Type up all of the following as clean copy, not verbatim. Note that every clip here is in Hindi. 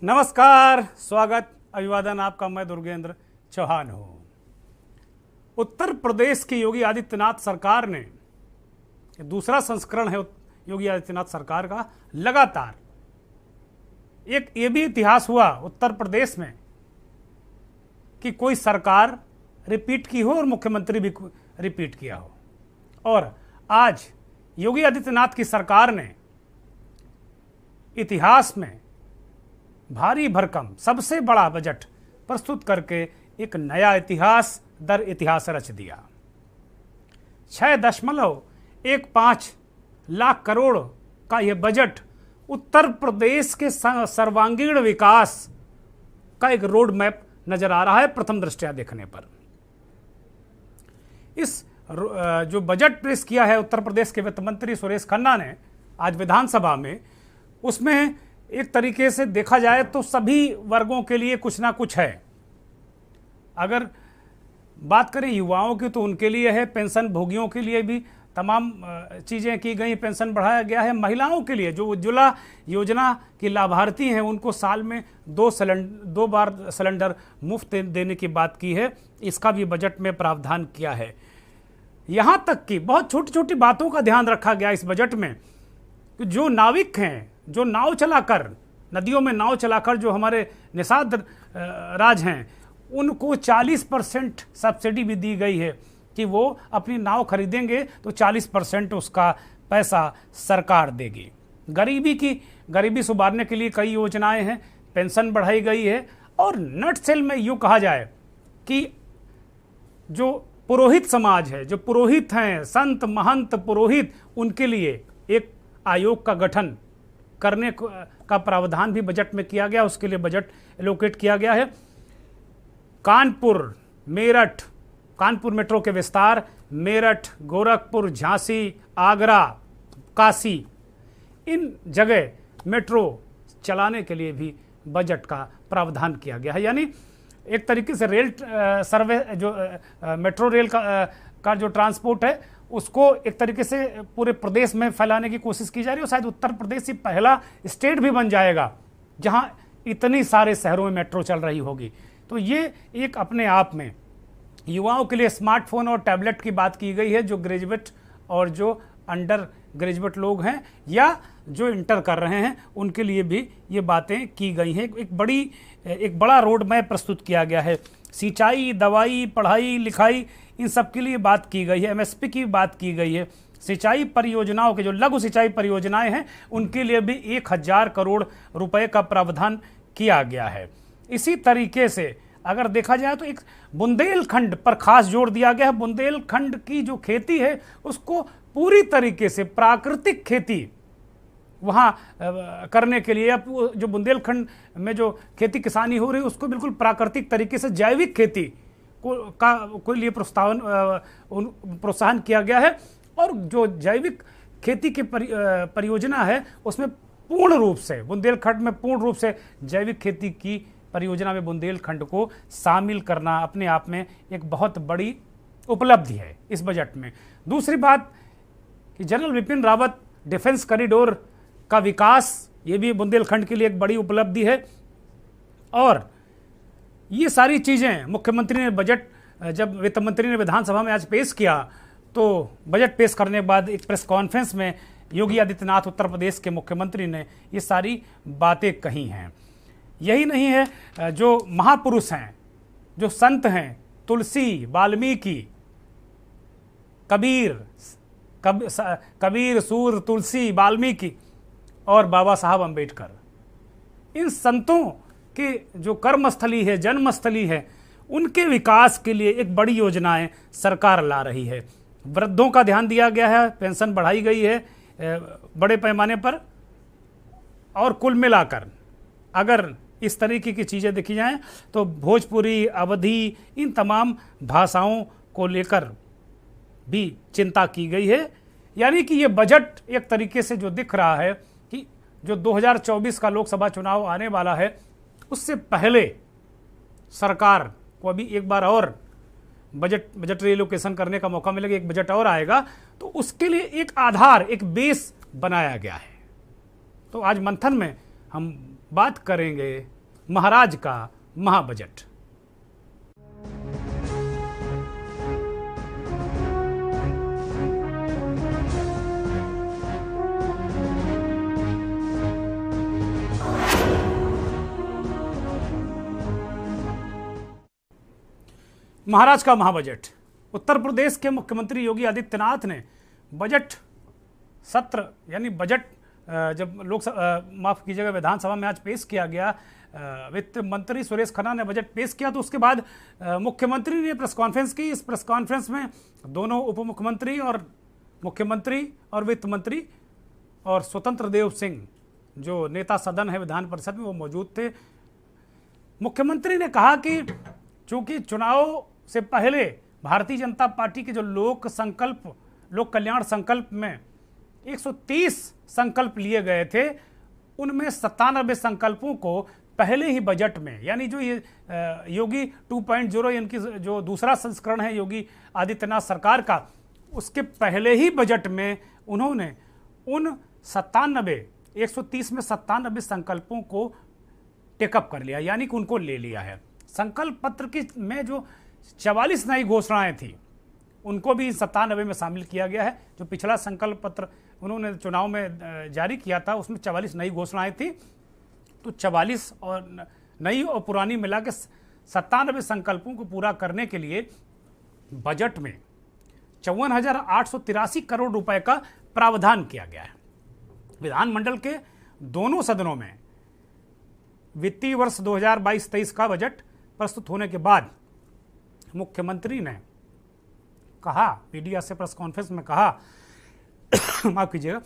नमस्कार, स्वागत, अभिवादन आपका। मैं दुर्गेंद्र चौहान हूँ। उत्तर प्रदेश की योगी आदित्यनाथ सरकार ने, दूसरा संस्करण है योगी आदित्यनाथ सरकार का, लगातार एक ये भी इतिहास हुआ उत्तर प्रदेश में कि कोई सरकार रिपीट की हो और मुख्यमंत्री भी रिपीट किया हो। और आज योगी आदित्यनाथ की सरकार ने इतिहास में भारी भरकम सबसे बड़ा बजट प्रस्तुत करके एक नया इतिहास दर इतिहास रच दिया। 6.15 लाख करोड़ का यह बजट उत्तर प्रदेश के सर्वांगीण विकास का एक रोड मैप नजर आ रहा है प्रथम दृष्टया देखने पर। इस जो बजट पेश किया है उत्तर प्रदेश के वित्त मंत्री सुरेश खन्ना ने आज विधानसभा में, उसमें एक तरीके से देखा जाए तो सभी वर्गों के लिए कुछ ना कुछ है। अगर बात करें युवाओं की तो उनके लिए है, पेंशन भोगियों के लिए भी तमाम चीज़ें की गई, पेंशन बढ़ाया गया है। महिलाओं के लिए जो उज्ज्वला योजना की लाभार्थी हैं उनको साल में 2 बार सिलेंडर मुफ्त देने की बात की है, इसका भी बजट में प्रावधान किया है। यहाँ तक कि बहुत छोटी छोटी बातों का ध्यान रखा गया इस बजट में। जो नाविक हैं, जो नाव चलाकर, नदियों में नाव चलाकर जो हमारे निषाद राज हैं, उनको 40% सब्सिडी भी दी गई है कि वो अपनी नाव खरीदेंगे तो 40% उसका पैसा सरकार देगी। गरीबी सुधारने के लिए कई योजनाएं हैं, पेंशन बढ़ाई गई है। और नटसेल में यूँ कहा जाए कि जो पुरोहित समाज है, जो पुरोहित हैं, संत महंत पुरोहित, उनके लिए एक आयोग का गठन करने का प्रावधान भी बजट में किया गया, उसके लिए बजट एलोकेट किया गया है। कानपुर मेट्रो के विस्तार, मेरठ, गोरखपुर, झांसी, आगरा, काशी, इन जगह मेट्रो चलाने के लिए भी बजट का प्रावधान किया गया है। यानी एक तरीके से रेल सर्वे जो मेट्रो रेल का जो ट्रांसपोर्ट है उसको एक तरीके से पूरे प्रदेश में फैलाने की कोशिश की जा रही है। और शायद उत्तर प्रदेश ही पहला स्टेट भी बन जाएगा जहां इतनी सारे शहरों में मेट्रो चल रही होगी। तो ये एक अपने आप में युवाओं के लिए स्मार्टफोन और टैबलेट की बात की गई है। जो ग्रेजुएट और जो अंडर ग्रेजुएट लोग हैं या जो इंटर कर रहे हैं उनके लिए भी ये बातें की गई हैं। एक बड़ा रोड मैप प्रस्तुत किया गया है। सिंचाई, दवाई, पढ़ाई लिखाई, इन सब के लिए बात की गई है। एमएसपी की बात की गई है। सिंचाई परियोजनाओं के जो लघु सिंचाई परियोजनाएं हैं उनके लिए भी 1000 करोड़ रुपए का प्रावधान किया गया है। इसी तरीके से अगर देखा जाए तो एक बुंदेलखंड पर खास जोर दिया गया है। बुंदेलखंड की जो खेती है उसको पूरी तरीके से प्राकृतिक खेती वहाँ करने के लिए, जो बुंदेलखंड में जो खेती किसानी हो रही है उसको बिल्कुल प्राकृतिक तरीके से जैविक खेती को लिए प्रोत्साहन किया गया है। और जो जैविक खेती की परियोजना है उसमें पूर्ण रूप से बुंदेलखंड में पूर्ण रूप से जैविक खेती की परियोजना में बुंदेलखंड को शामिल करना अपने आप में एक बहुत बड़ी उपलब्धि है इस बजट में। दूसरी बात कि general Vipin Rawat defence corridor का विकास, ये भी बुंदेलखंड के लिए एक बड़ी उपलब्धि है। और ये सारी चीज़ें मुख्यमंत्री ने जब वित्त मंत्री ने विधानसभा में आज पेश किया तो बजट पेश करने के बाद एक प्रेस कॉन्फ्रेंस में योगी आदित्यनाथ उत्तर प्रदेश के मुख्यमंत्री ने ये सारी बातें कही हैं। यही नहीं है, जो महापुरुष हैं, जो संत हैं, तुलसी, वाल्मीकि, कबीर, सूर, तुलसी, वाल्मीकि और बाबा साहब अंबेडकर, इन संतों के जो कर्मस्थली है, जन्मस्थली है, उनके विकास के लिए एक बड़ी योजनाएं सरकार ला रही है। वृद्धों का ध्यान दिया गया है, पेंशन बढ़ाई गई है बड़े पैमाने पर। और कुल मिलाकर अगर इस तरीके की चीज़ें देखी जाएं तो भोजपुरी, अवधी, इन तमाम भाषाओं को लेकर भी चिंता की गई है। यानी कि ये बजट एक तरीके से जो दिख रहा है कि जो 2024 का लोकसभा चुनाव आने वाला है उससे पहले सरकार को अभी एक बार और बजट रिलोकेशन करने का मौका मिलेगा, एक बजट और आएगा तो उसके लिए एक आधार, एक बेस बनाया गया है। तो आज मंथन में हम बात करेंगे महाराज का महाबजट। महाराज का महाबजट। उत्तर प्रदेश के मुख्यमंत्री योगी आदित्यनाथ ने बजट सत्र यानी बजट जब माफ कीजिएगा विधानसभा में आज पेश किया गया, वित्त मंत्री सुरेश खन्ना ने बजट पेश किया, तो उसके बाद मुख्यमंत्री ने प्रेस कॉन्फ्रेंस की। इस प्रेस कॉन्फ्रेंस में दोनों उप मुख्यमंत्री और मुख्यमंत्री और वित्त मंत्री और स्वतंत्र देव सिंह जो नेता सदन है विधान परिषद में वो मौजूद थे। मुख्यमंत्री ने कहा कि चूंकि चुनाव से पहले भारतीय जनता पार्टी के जो लोक कल्याण संकल्प में 130 संकल्प लिए गए थे, उनमें 97 संकल्पों को पहले ही बजट में, यानी जो ये योगी 2.0 इनकी जो दूसरा संस्करण है योगी आदित्यनाथ सरकार का, उसके पहले ही बजट में उन्होंने उन 130 में 97 संकल्पों को टेकअप कर लिया, यानी कि उनको ले लिया है। संकल्प पत्र की में जो 44 नई घोषणाएं थी उनको भी 97 में शामिल किया गया है। जो पिछला संकल्प पत्र उन्होंने चुनाव में जारी किया था उसमें 44 नई घोषणाएं थी, तो 44 और नई और पुरानी मिला के 97 संकल्पों को पूरा करने के लिए बजट में 54,883 करोड़ रुपए का प्रावधान किया गया है। विधानमंडल के दोनों सदनों में वित्तीय वर्ष 2022-23 का बजट प्रस्तुत होने के बाद मुख्यमंत्री ने कहा, मीडिया से प्रेस कॉन्फ्रेंस में कहा माफ कीजिएगा,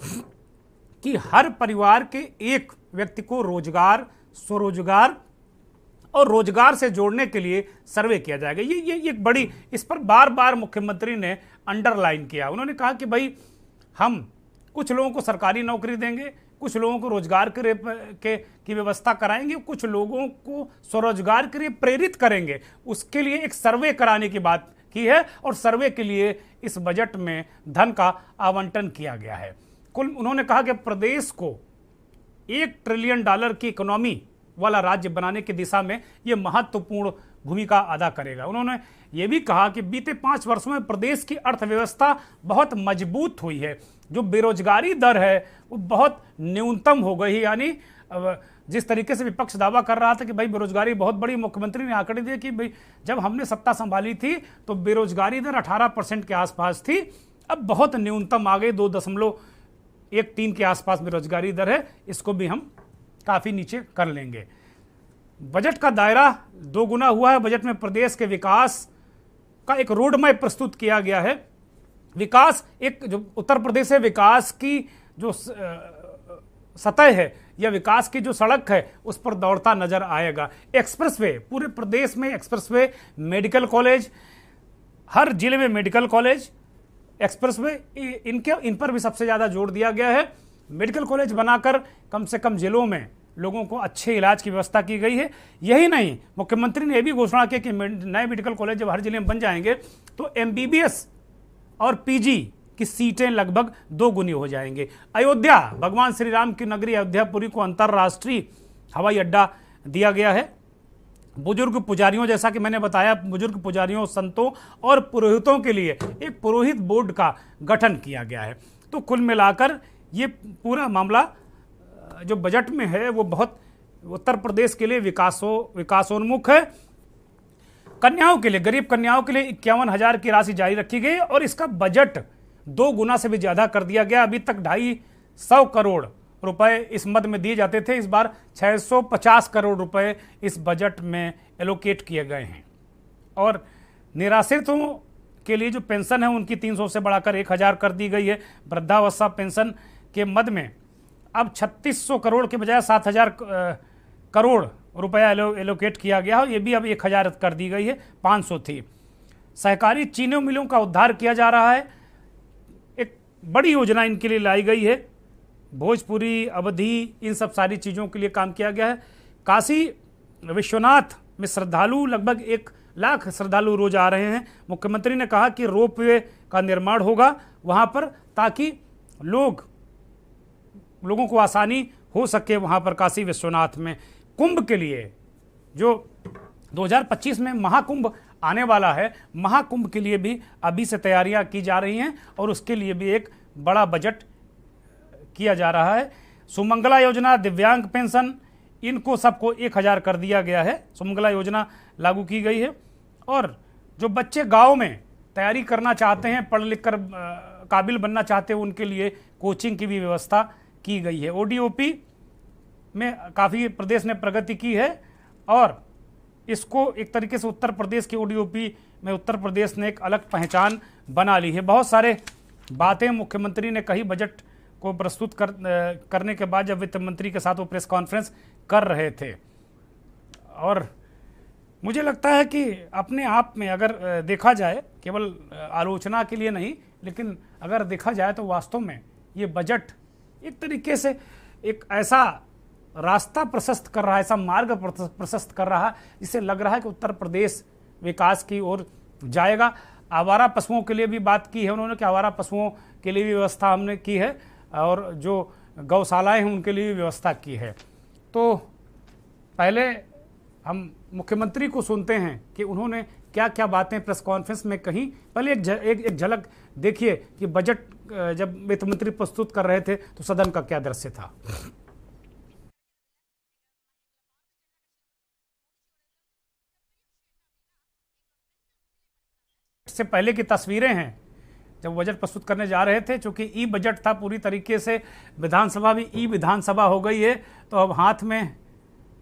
कि हर परिवार के एक व्यक्ति को रोजगार, स्वरोजगार और रोजगार से जोड़ने के लिए सर्वे किया जाएगा। ये एक बड़ी, इस पर बार बार मुख्यमंत्री ने अंडरलाइन किया। उन्होंने कहा कि भाई हम कुछ लोगों को सरकारी नौकरी देंगे, कुछ लोगों को रोजगार की व्यवस्था कराएंगे, कुछ लोगों को स्वरोजगार के लिए प्रेरित करेंगे। उसके लिए एक सर्वे कराने की बात की है और सर्वे के लिए इस बजट में धन का आवंटन किया गया है। कुल उन्होंने कहा कि प्रदेश को $1 ट्रिलियन की इकोनॉमी वाला राज्य बनाने की दिशा में यह महत्वपूर्ण भूमिका अदा करेगा। उन्होंने ये भी कहा कि बीते 5 वर्षों में प्रदेश की अर्थव्यवस्था बहुत मजबूत हुई है। जो बेरोजगारी दर है वो बहुत न्यूनतम हो गई, यानी जिस तरीके से विपक्ष दावा कर रहा था कि भाई बेरोजगारी बहुत बड़ी, मुख्यमंत्री ने आंकड़े दिए कि भाई जब हमने सत्ता संभाली थी तो बेरोजगारी दर 18% के आसपास थी, अब बहुत न्यूनतम आ गई, 2.13 के आसपास बेरोजगारी दर है। इसको भी हम काफ़ी नीचे कर लेंगे। बजट का दायरा 2 गुना हुआ है। बजट में प्रदेश के विकास का एक रोड मैप प्रस्तुत किया गया है। विकास, एक जो उत्तर प्रदेश है, विकास की जो सतह है या विकास की जो सड़क है उस पर दौड़ता नजर आएगा। एक्सप्रेसवे, पूरे प्रदेश में एक्सप्रेसवे, मेडिकल कॉलेज, हर जिले में मेडिकल कॉलेज, एक्सप्रेसवे, इन पर भी सबसे ज़्यादा जोर दिया गया है। मेडिकल कॉलेज बनाकर कम से कम जिलों में लोगों को अच्छे इलाज की व्यवस्था की गई है। यही नहीं, मुख्यमंत्री ने यह भी घोषणा की कि नए मेडिकल कॉलेज जब हर जिले में बन जाएंगे तो MBBS और PG की सीटें लगभग 2 गुनी हो जाएंगे। अयोध्या, भगवान श्री राम की नगरी अयोध्यापुरी को अंतर्राष्ट्रीय हवाई अड्डा दिया गया है। बुजुर्ग पुजारियों, जैसा कि मैंने बताया, बुजुर्ग पुजारियों, संतों और पुरोहितों के लिए एक पुरोहित बोर्ड का गठन किया गया है। तो कुल मिलाकर ये पूरा मामला जो बजट में है वो बहुत उत्तर प्रदेश के लिए विकासोन्मुख है। कन्याओं के लिए, गरीब कन्याओं के लिए 51,000 की राशि जारी रखी गई और इसका बजट 2 गुना से भी ज्यादा कर दिया गया। अभी तक 250 करोड़ रुपए इस मद में दिए जाते थे, इस बार 650 करोड़ रुपए इस बजट में एलोकेट किए गए हैं। और निराश्रितों के लिए जो पेंशन है उनकी 300 से बढ़ाकर 1,000 कर दी गई है। वृद्धावस्था पेंशन के मद में अब 3600 करोड़ के बजाय 7,000 करोड़ रुपया एलोकेट किया गया है। ये भी अब 1,000 कर दी गई है, 500 थी। सहकारी चीनी मिलों का उद्धार किया जा रहा है, एक बड़ी योजना इनके लिए लाई गई है। भोजपुरी, अवधी, इन सब सारी चीज़ों के लिए काम किया गया है। काशी विश्वनाथ में श्रद्धालु, लगभग 1 लाख श्रद्धालु रोज आ रहे हैं। मुख्यमंत्री ने कहा कि रोपवे का निर्माण होगा वहाँ पर, ताकि लोगों को आसानी हो सके वहाँ पर काशी विश्वनाथ में कुंभ के लिए, जो 2025 में महाकुंभ आने वाला है, महाकुंभ के लिए भी अभी से तैयारियां की जा रही हैं और उसके लिए भी एक बड़ा बजट किया जा रहा है। सुमंगला योजना, दिव्यांग पेंशन, इनको सबको 1000 कर दिया गया है। सुमंगला योजना लागू की गई है। और जो बच्चे गांव में तैयारी करना चाहते हैं, पढ़ लिख कर काबिल बनना चाहते हैं, उनके लिए कोचिंग की भी व्यवस्था की गई है। ODOP में काफ़ी प्रदेश ने प्रगति की है और इसको एक तरीके से उत्तर प्रदेश की ODOP में उत्तर प्रदेश ने एक अलग पहचान बना ली है। बहुत सारे बातें मुख्यमंत्री ने कही बजट को प्रस्तुत करने के बाद, जब वित्त मंत्री के साथ वो प्रेस कॉन्फ्रेंस कर रहे थे। और मुझे लगता है कि अपने आप में अगर देखा जाए, केवल आलोचना के लिए नहीं, लेकिन अगर देखा जाए तो वास्तव में ये बजट एक तरीके से एक ऐसा रास्ता प्रशस्त कर रहा है, ऐसा मार्ग प्रशस्त कर रहा है जिससे लग रहा है कि उत्तर प्रदेश विकास की ओर जाएगा। आवारा पशुओं के लिए भी बात की है उन्होंने कि आवारा पशुओं के लिए भी व्यवस्था हमने की है और जो गौशालाएं हैं उनके लिए भी व्यवस्था की है। तो पहले हम मुख्यमंत्री को सुनते हैं कि उन्होंने क्या क्या बातें प्रेस कॉन्फ्रेंस में कही। पहले एक झलक देखिए कि बजट जब वित्त मंत्री प्रस्तुत कर रहे थे तो सदन का क्या दृश्य था। इससे पहले की तस्वीरें हैं जब बजट प्रस्तुत करने जा रहे थे, चूंकि ई बजट था पूरी तरीके से, विधानसभा भी ई विधानसभा हो गई है, तो अब हाथ में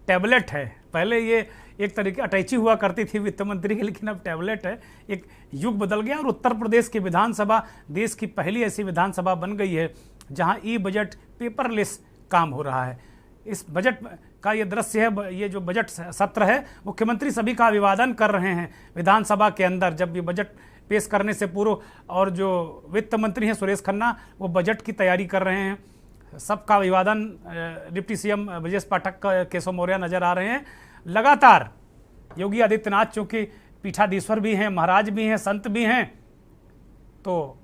टैबलेट है। पहले ये एक तरीके अटैची हुआ करती थी वित्त मंत्री की, लेकिन अब टैबलेट है। एक युग बदल गया और उत्तर प्रदेश की विधानसभा देश की पहली ऐसी विधानसभा बन गई है जहां ई बजट पेपरलेस काम हो रहा है। इस बजट का ये दृश्य है, ये जो बजट सत्र है, मुख्यमंत्री सभी का अभिवादन कर रहे हैं विधानसभा के अंदर जब ये बजट पेश करने से पूर्व। और जो वित्त मंत्री हैं सुरेश खन्ना, वो बजट की तैयारी कर रहे हैं। सबका अभिवादन डिप्टी CM ब्रजेश पाठक, केशव मौर्य नजर आ रहे हैं। लगातार योगी आदित्यनाथ चूंकि पीठाधीश्वर भी हैं, महाराज भी हैं, संत भी हैं, तो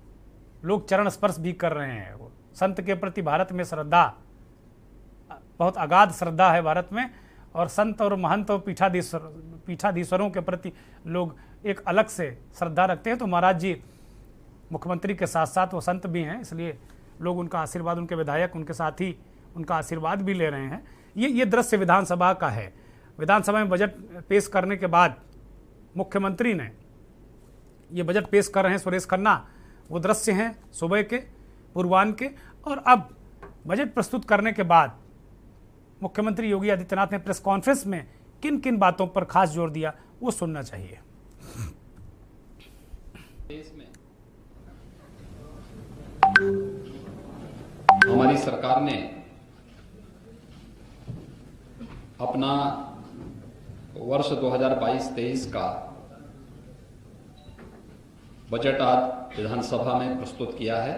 लोग चरण स्पर्श भी कर रहे हैं। वो संत के प्रति भारत में श्रद्धा, बहुत अगाध श्रद्धा है भारत में, और संत और महंत और पीठाधीश्वरों के प्रति लोग एक अलग से श्रद्धा रखते हैं। तो महाराज जी मुख्यमंत्री के साथ साथ वो संत भी हैं, इसलिए लोग उनका आशीर्वाद, उनके विधायक, उनके साथी उनका आशीर्वाद भी ले रहे हैं। ये दृश्य विधानसभा का है। विधानसभा में बजट पेश करने के बाद मुख्यमंत्री ने ये बजट पेश कर रहे हैं सुरेश खन्ना, वो दृश्य हैं सुबह के, पूर्वाह्न के। और अब बजट प्रस्तुत करने के बाद मुख्यमंत्री योगी आदित्यनाथ ने प्रेस कॉन्फ्रेंस में किन किन बातों पर खास जोर दिया, वो सुनना चाहिए। देश में हमारी सरकार ने अपना वर्ष 2022-23 का बजट आज विधानसभा में प्रस्तुत किया है।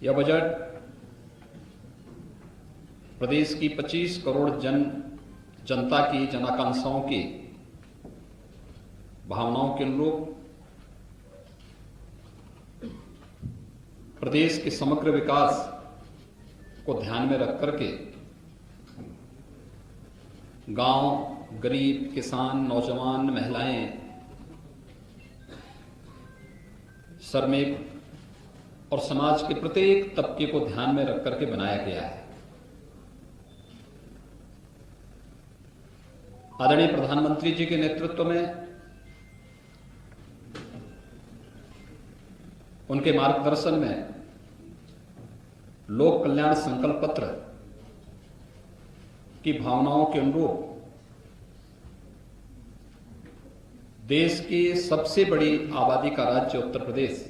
यह बजट प्रदेश की 25 करोड़ जनता की जनाकांक्षाओं की भावनाओं के अनुरूप प्रदेश के समग्र विकास को ध्यान में रख करके गांव, गरीब, किसान, नौजवान, महिलाएं, श्रमिक और समाज के प्रत्येक तबके को ध्यान में रख करके बनाया गया है। आदरणीय प्रधानमंत्री जी के नेतृत्व में, उनके मार्गदर्शन में लोक कल्याण संकल्प पत्र की भावनाओं के अनुरूप देश की सबसे बड़ी आबादी का राज्य उत्तर प्रदेश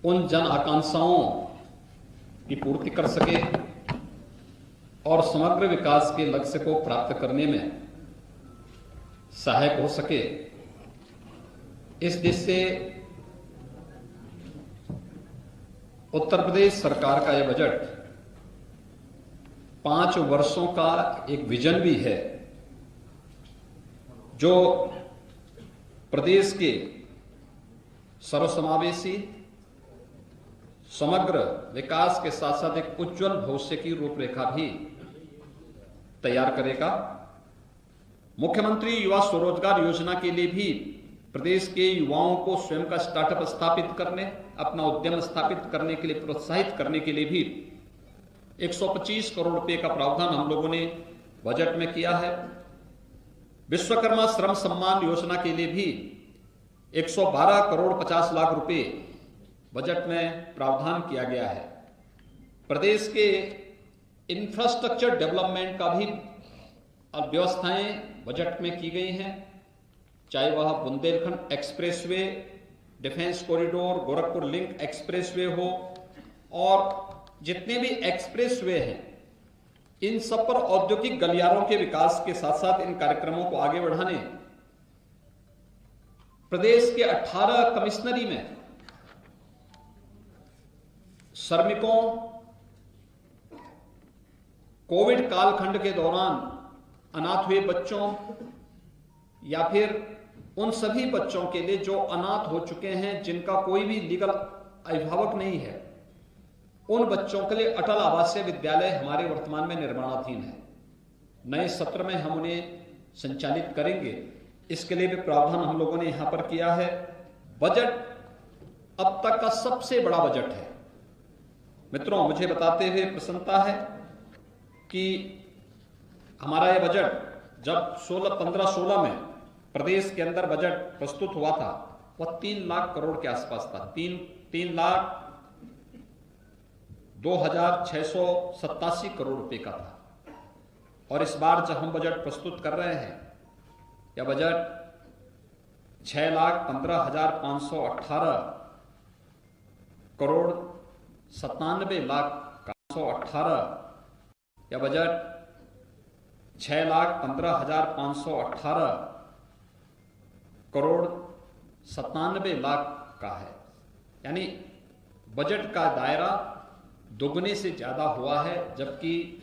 उन जन आकांक्षाओं की पूर्ति कर सके और समग्र विकास के लक्ष्य को प्राप्त करने में सहायक हो सके, इस दिशा से उत्तर प्रदेश सरकार का यह बजट 5 वर्षों का एक विजन भी है, जो प्रदेश के सर्वसमावेशी, समग्र विकास के साथ साथ एक उज्जवल भविष्य की रूपरेखा भी तैयार करेगा। मुख्यमंत्री युवा स्वरोजगार योजना के लिए भी प्रदेश के युवाओं को स्वयं का स्टार्टअप स्थापित करने, अपना उद्यम स्थापित करने के लिए प्रोत्साहित करने के लिए भी 125 करोड़ रुपए का प्रावधान हम लोगों ने बजट में किया है। विश्वकर्मा श्रम सम्मान योजना के लिए भी 112 करोड़ 50 लाख रुपए बजट में प्रावधान किया गया है। प्रदेश के इंफ्रास्ट्रक्चर डेवलपमेंट का भी व्यवस्थाएं बजट में की गई हैं, चाहे वह Bundelkhand expressway, defence corridor, Gorakhpur link expressway हो और जितने भी एक्सप्रेसवे हैं, इन सब पर औद्योगिक गलियारों के विकास के साथ साथ इन कार्यक्रमों को आगे बढ़ाने प्रदेश के 18 कमिश्नरी में श्रमिकों, कोविड कालखंड के दौरान अनाथ हुए बच्चों या फिर उन सभी बच्चों के लिए जो अनाथ हो चुके हैं, जिनका कोई भी लीगल अभिभावक नहीं है, उन बच्चों के लिए अटल आवासीय विद्यालय हमारे वर्तमान में निर्माणाधीन है। नए सत्र में हम उन्हें संचालित करेंगे, इसके लिए भी प्रावधान हम लोगों ने यहां पर किया है। बजट अब तक का सबसे बड़ा बजट है। मित्रों, मुझे बताते हुए प्रसन्नता है कि हमारा यह बजट जब 15-16 में प्रदेश के अंदर बजट प्रस्तुत हुआ था, वह 3 लाख करोड़ के आसपास था। 3,02,687 करोड़ रुपए का था। और इस बार जब हम बजट प्रस्तुत कर रहे हैं, यह बजट 6,15,518 करोड़ 97,518, यह बजट 6,15,518 करोड़ 97 लाख का है। यानी बजट का दायरा दोगुने से ज्यादा हुआ है, जबकि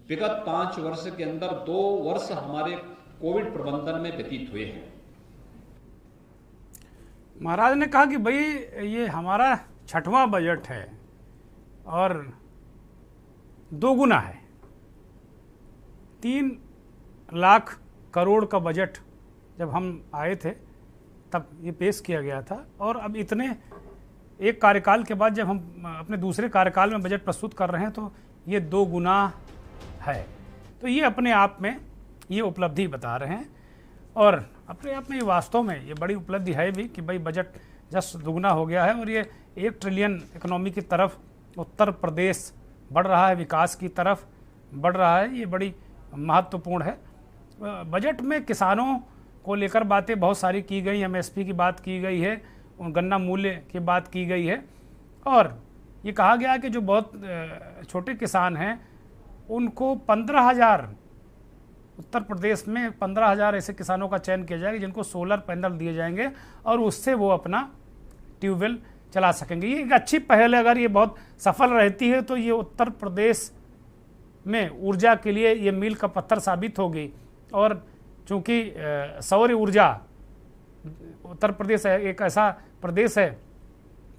विगत 5 वर्ष के अंदर 2 वर्ष हमारे कोविड प्रबंधन में व्यतीत हुए हैं। महाराज ने कहा कि भाई ये हमारा 6वां बजट है और दोगुना है। 3 लाख करोड़ का बजट जब हम आए थे तब ये पेश किया गया था, और अब इतने एक कार्यकाल के बाद जब हम अपने दूसरे कार्यकाल में बजट प्रस्तुत कर रहे हैं तो ये 2 गुना है। तो ये अपने आप में ये उपलब्धि बता रहे हैं, और अपने आप में ये वास्तव में ये बड़ी उपलब्धि है भी कि भाई बजट जस्ट दुगना हो गया है और ये 1 ट्रिलियन इकोनॉमी की तरफ उत्तर प्रदेश बढ़ रहा है, विकास की तरफ बढ़ रहा है। ये बड़ी महत्वपूर्ण है। बजट में किसानों को लेकर बातें बहुत सारी की गई, एमएसपी की बात की गई है, गन्ना मूल्य की बात की गई है, और ये कहा गया कि जो बहुत छोटे किसान हैं उनको 15,000 उत्तर प्रदेश में 15,000 ऐसे किसानों का चयन किया जाएगा जिनको सोलर पैनल दिए जाएंगे और उससे वो अपना ट्यूबवेल चला सकेंगे। ये एक अच्छी पहल है। अगर ये बहुत सफल रहती है तो ये उत्तर प्रदेश में ऊर्जा के लिए ये मील का पत्थर साबित होगी। और चूँकि सौर ऊर्जा, उत्तर प्रदेश एक ऐसा प्रदेश है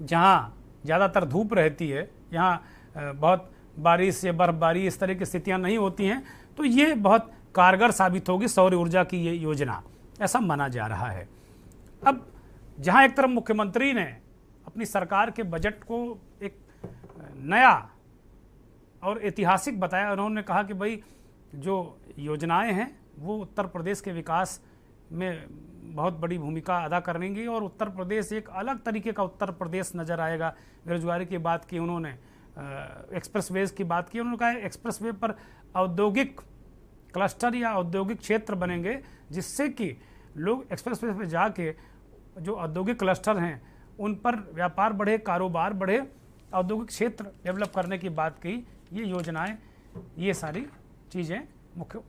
जहाँ ज़्यादातर धूप रहती है, यहाँ बहुत बारिश या बर्फबारी इस तरह की स्थितियाँ नहीं होती हैं, तो ये बहुत कारगर साबित होगी सौर ऊर्जा की ये योजना, ऐसा माना जा रहा है। अब जहाँ एक तरफ मुख्यमंत्री ने अपनी सरकार के बजट को एक नया और ऐतिहासिक बताया, उन्होंने कहा कि भाई जो योजनाएं हैं वो उत्तर प्रदेश के विकास में बहुत बड़ी भूमिका अदा करेंगी और उत्तर प्रदेश एक अलग तरीके का उत्तर प्रदेश नज़र आएगा। बेरोजगारी की बात की उन्होंने, एक्सप्रेसवेज की बात की, उन्होंने कहा एक्सप्रेसवे पर औद्योगिक क्लस्टर या औद्योगिक क्षेत्र बनेंगे जिससे कि लोग एक्सप्रेसवे पर जाके जो औद्योगिक क्लस्टर हैं उन पर व्यापार बढ़े, कारोबार बढ़े, औद्योगिक क्षेत्र डेवलप करने की बात की। ये योजनाएं, ये सारी चीज़ें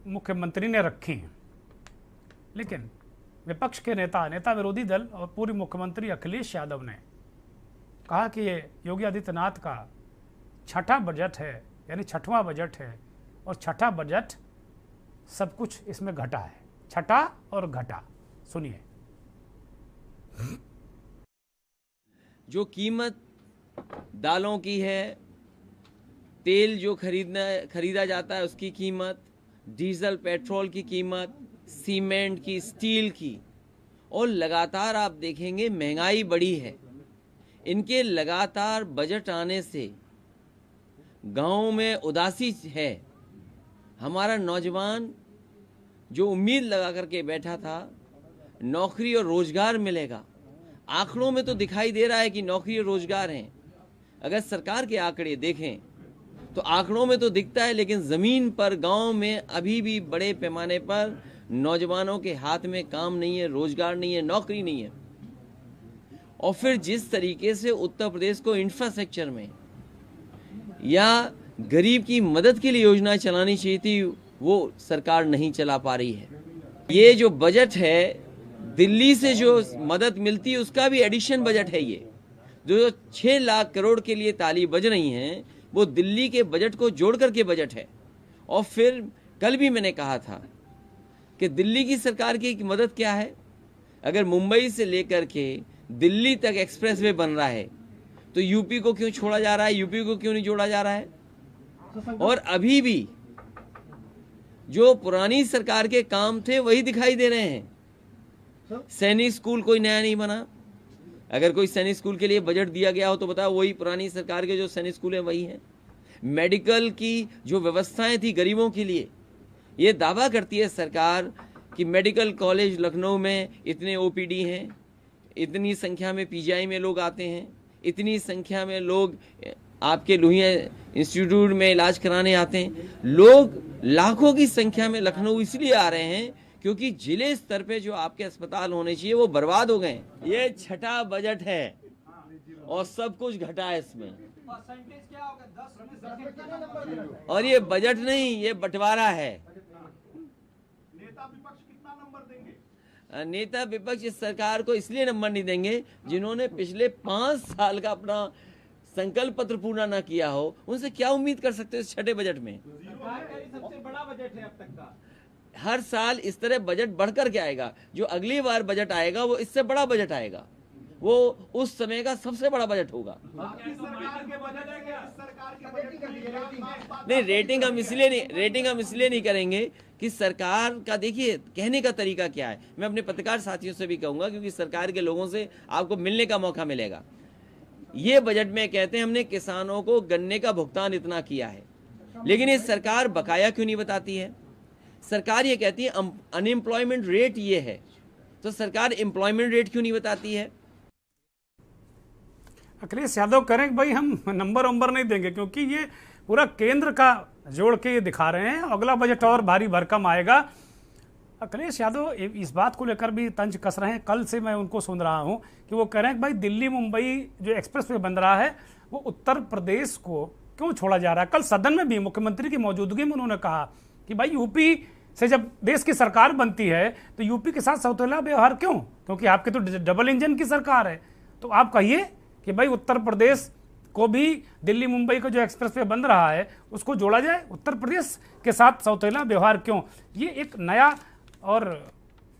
मुख्यमंत्री ने रखी हैं। लेकिन विपक्ष के नेता विरोधी दल और पूर्व मुख्यमंत्री अखिलेश यादव ने कहा कि ये योगी आदित्यनाथ का 6ठा बजट है, यानी 6वां बजट है, और 6ठा बजट सब कुछ इसमें घटा है। 6ठा और घटा, सुनिए। जो कीमत दालों की है, तेल जो खरीदा जाता है उसकी कीमत, डीजल पेट्रोल की कीमत, सीमेंट की, स्टील की, और लगातार आप देखेंगे महंगाई बढ़ी है। इनके लगातार बजट आने से गांव में उदासी है। हमारा नौजवान जो उम्मीद लगा करके बैठा था नौकरी और रोजगार मिलेगा, आंकड़ों में तो दिखाई दे रहा है कि नौकरी और रोजगार हैं। अगर सरकार के आंकड़े देखें तो आंकड़ों में तो दिखता है, लेकिन ज़मीन पर गांव में अभी भी बड़े पैमाने पर नौजवानों के हाथ में काम नहीं है, रोजगार नहीं है, नौकरी नहीं है। और फिर जिस तरीके से उत्तर प्रदेश को इंफ्रास्ट्रक्चर में या गरीब की मदद के लिए योजनाएं चलानी चाहिए थी, वो सरकार नहीं चला पा रही है। ये जो बजट है, दिल्ली से जो मदद मिलती है उसका भी एडिशन बजट है। ये जो 6 लाख करोड़ के लिए ताली बज रही हैं, वो दिल्ली के बजट को जोड़ करके बजट है। और फिर कल भी मैंने कहा था कि दिल्ली की सरकार की मदद क्या है। अगर मुंबई से लेकर के दिल्ली तक एक्सप्रेसवे बन रहा है तो यूपी को क्यों छोड़ा जा रहा है, यूपी को क्यों नहीं जोड़ा जा रहा है। और अभी भी जो पुरानी सरकार के काम थे वही दिखाई दे रहे हैं। सैनिक स्कूल कोई नया नहीं बना। अगर कोई सैनिक स्कूल के लिए बजट दिया गया हो तो बताओ, वही पुरानी सरकार के जो सैनिक स्कूल हैं वही हैं। मेडिकल की जो व्यवस्थाएं थी गरीबों के लिए, ये दावा करती है सरकार कि मेडिकल कॉलेज लखनऊ में इतने ओपीडी हैं, इतनी संख्या में पीजीआई में लोग आते हैं, इतनी संख्या में लोग आपके लोहिया इंस्टीट्यूट में इलाज कराने आते हैं। लोग लाखों की संख्या में लखनऊ इसलिए आ रहे हैं क्योंकि जिले स्तर पे जो आपके अस्पताल होने चाहिए वो बर्बाद हो गए। ये छठा बजट है और सब कुछ घटा है इसमें। और ये बजट नहीं, ये बंटवारा है। नेता विपक्ष इस सरकार को इसलिए नंबर नहीं देंगे जिन्होंने पिछले 5 साल का अपना संकल्प पत्र पूरा ना किया हो। उनसे क्या उम्मीद कर सकते हो इस छठे बजट में। सबसे बड़ा बजट है अब तक का। हर साल इस तरह बजट बढ़कर के आएगा। जो अगली बार बजट आएगा वो इससे बड़ा बजट आएगा, वो उस समय का सबसे बड़ा बजट होगा। नहीं, रेटिंग हम इसलिए नहीं करेंगे कि सरकार का, देखिए कहने का तरीका क्या है। मैं अपने पत्रकार साथियों से भी कहूंगा, क्योंकि सरकार के लोगों से आपको मिलने का मौका मिलेगा। ये बजट में कहते हैं हमने किसानों को गन्ने का भुगतान इतना किया है, लेकिन ये सरकार बकाया क्यों नहीं बताती है। सरकार ये कहती है अनएम्प्लॉयमेंट रेट ये है, तो सरकार एम्प्लॉयमेंट रेट क्यों नहीं बताती है। अखिलेश यादव करें भाई हम नंबर नहीं देंगे, क्योंकि ये पूरा केंद्र का जोड़ के ये दिखा रहे हैं। अगला बजट और भारी भरकम आएगा। अखिलेश यादव इस बात को लेकर भी तंज कस रहे हैं। कल से मैं उनको सुन रहा हूं कि वो कह रहे हैं भाई दिल्ली मुंबई जो एक्सप्रेसवे बन रहा है वो उत्तर प्रदेश को क्यों छोड़ा जा रहा है। कल सदन में भी मुख्यमंत्री की मौजूदगी में उन्होंने कहा कि भाई यूपी से जब देश की सरकार बनती है तो यूपी के साथ सौतेला व्यवहार क्यों, क्योंकि आपके तो डबल इंजन की सरकार है। तो आप कहिए कि भाई उत्तर प्रदेश को भी दिल्ली मुंबई का जो एक्सप्रेसवे बन रहा है उसको जोड़ा जाए, उत्तर प्रदेश के साथ सौतेला व्यवहार क्यों। ये एक नया और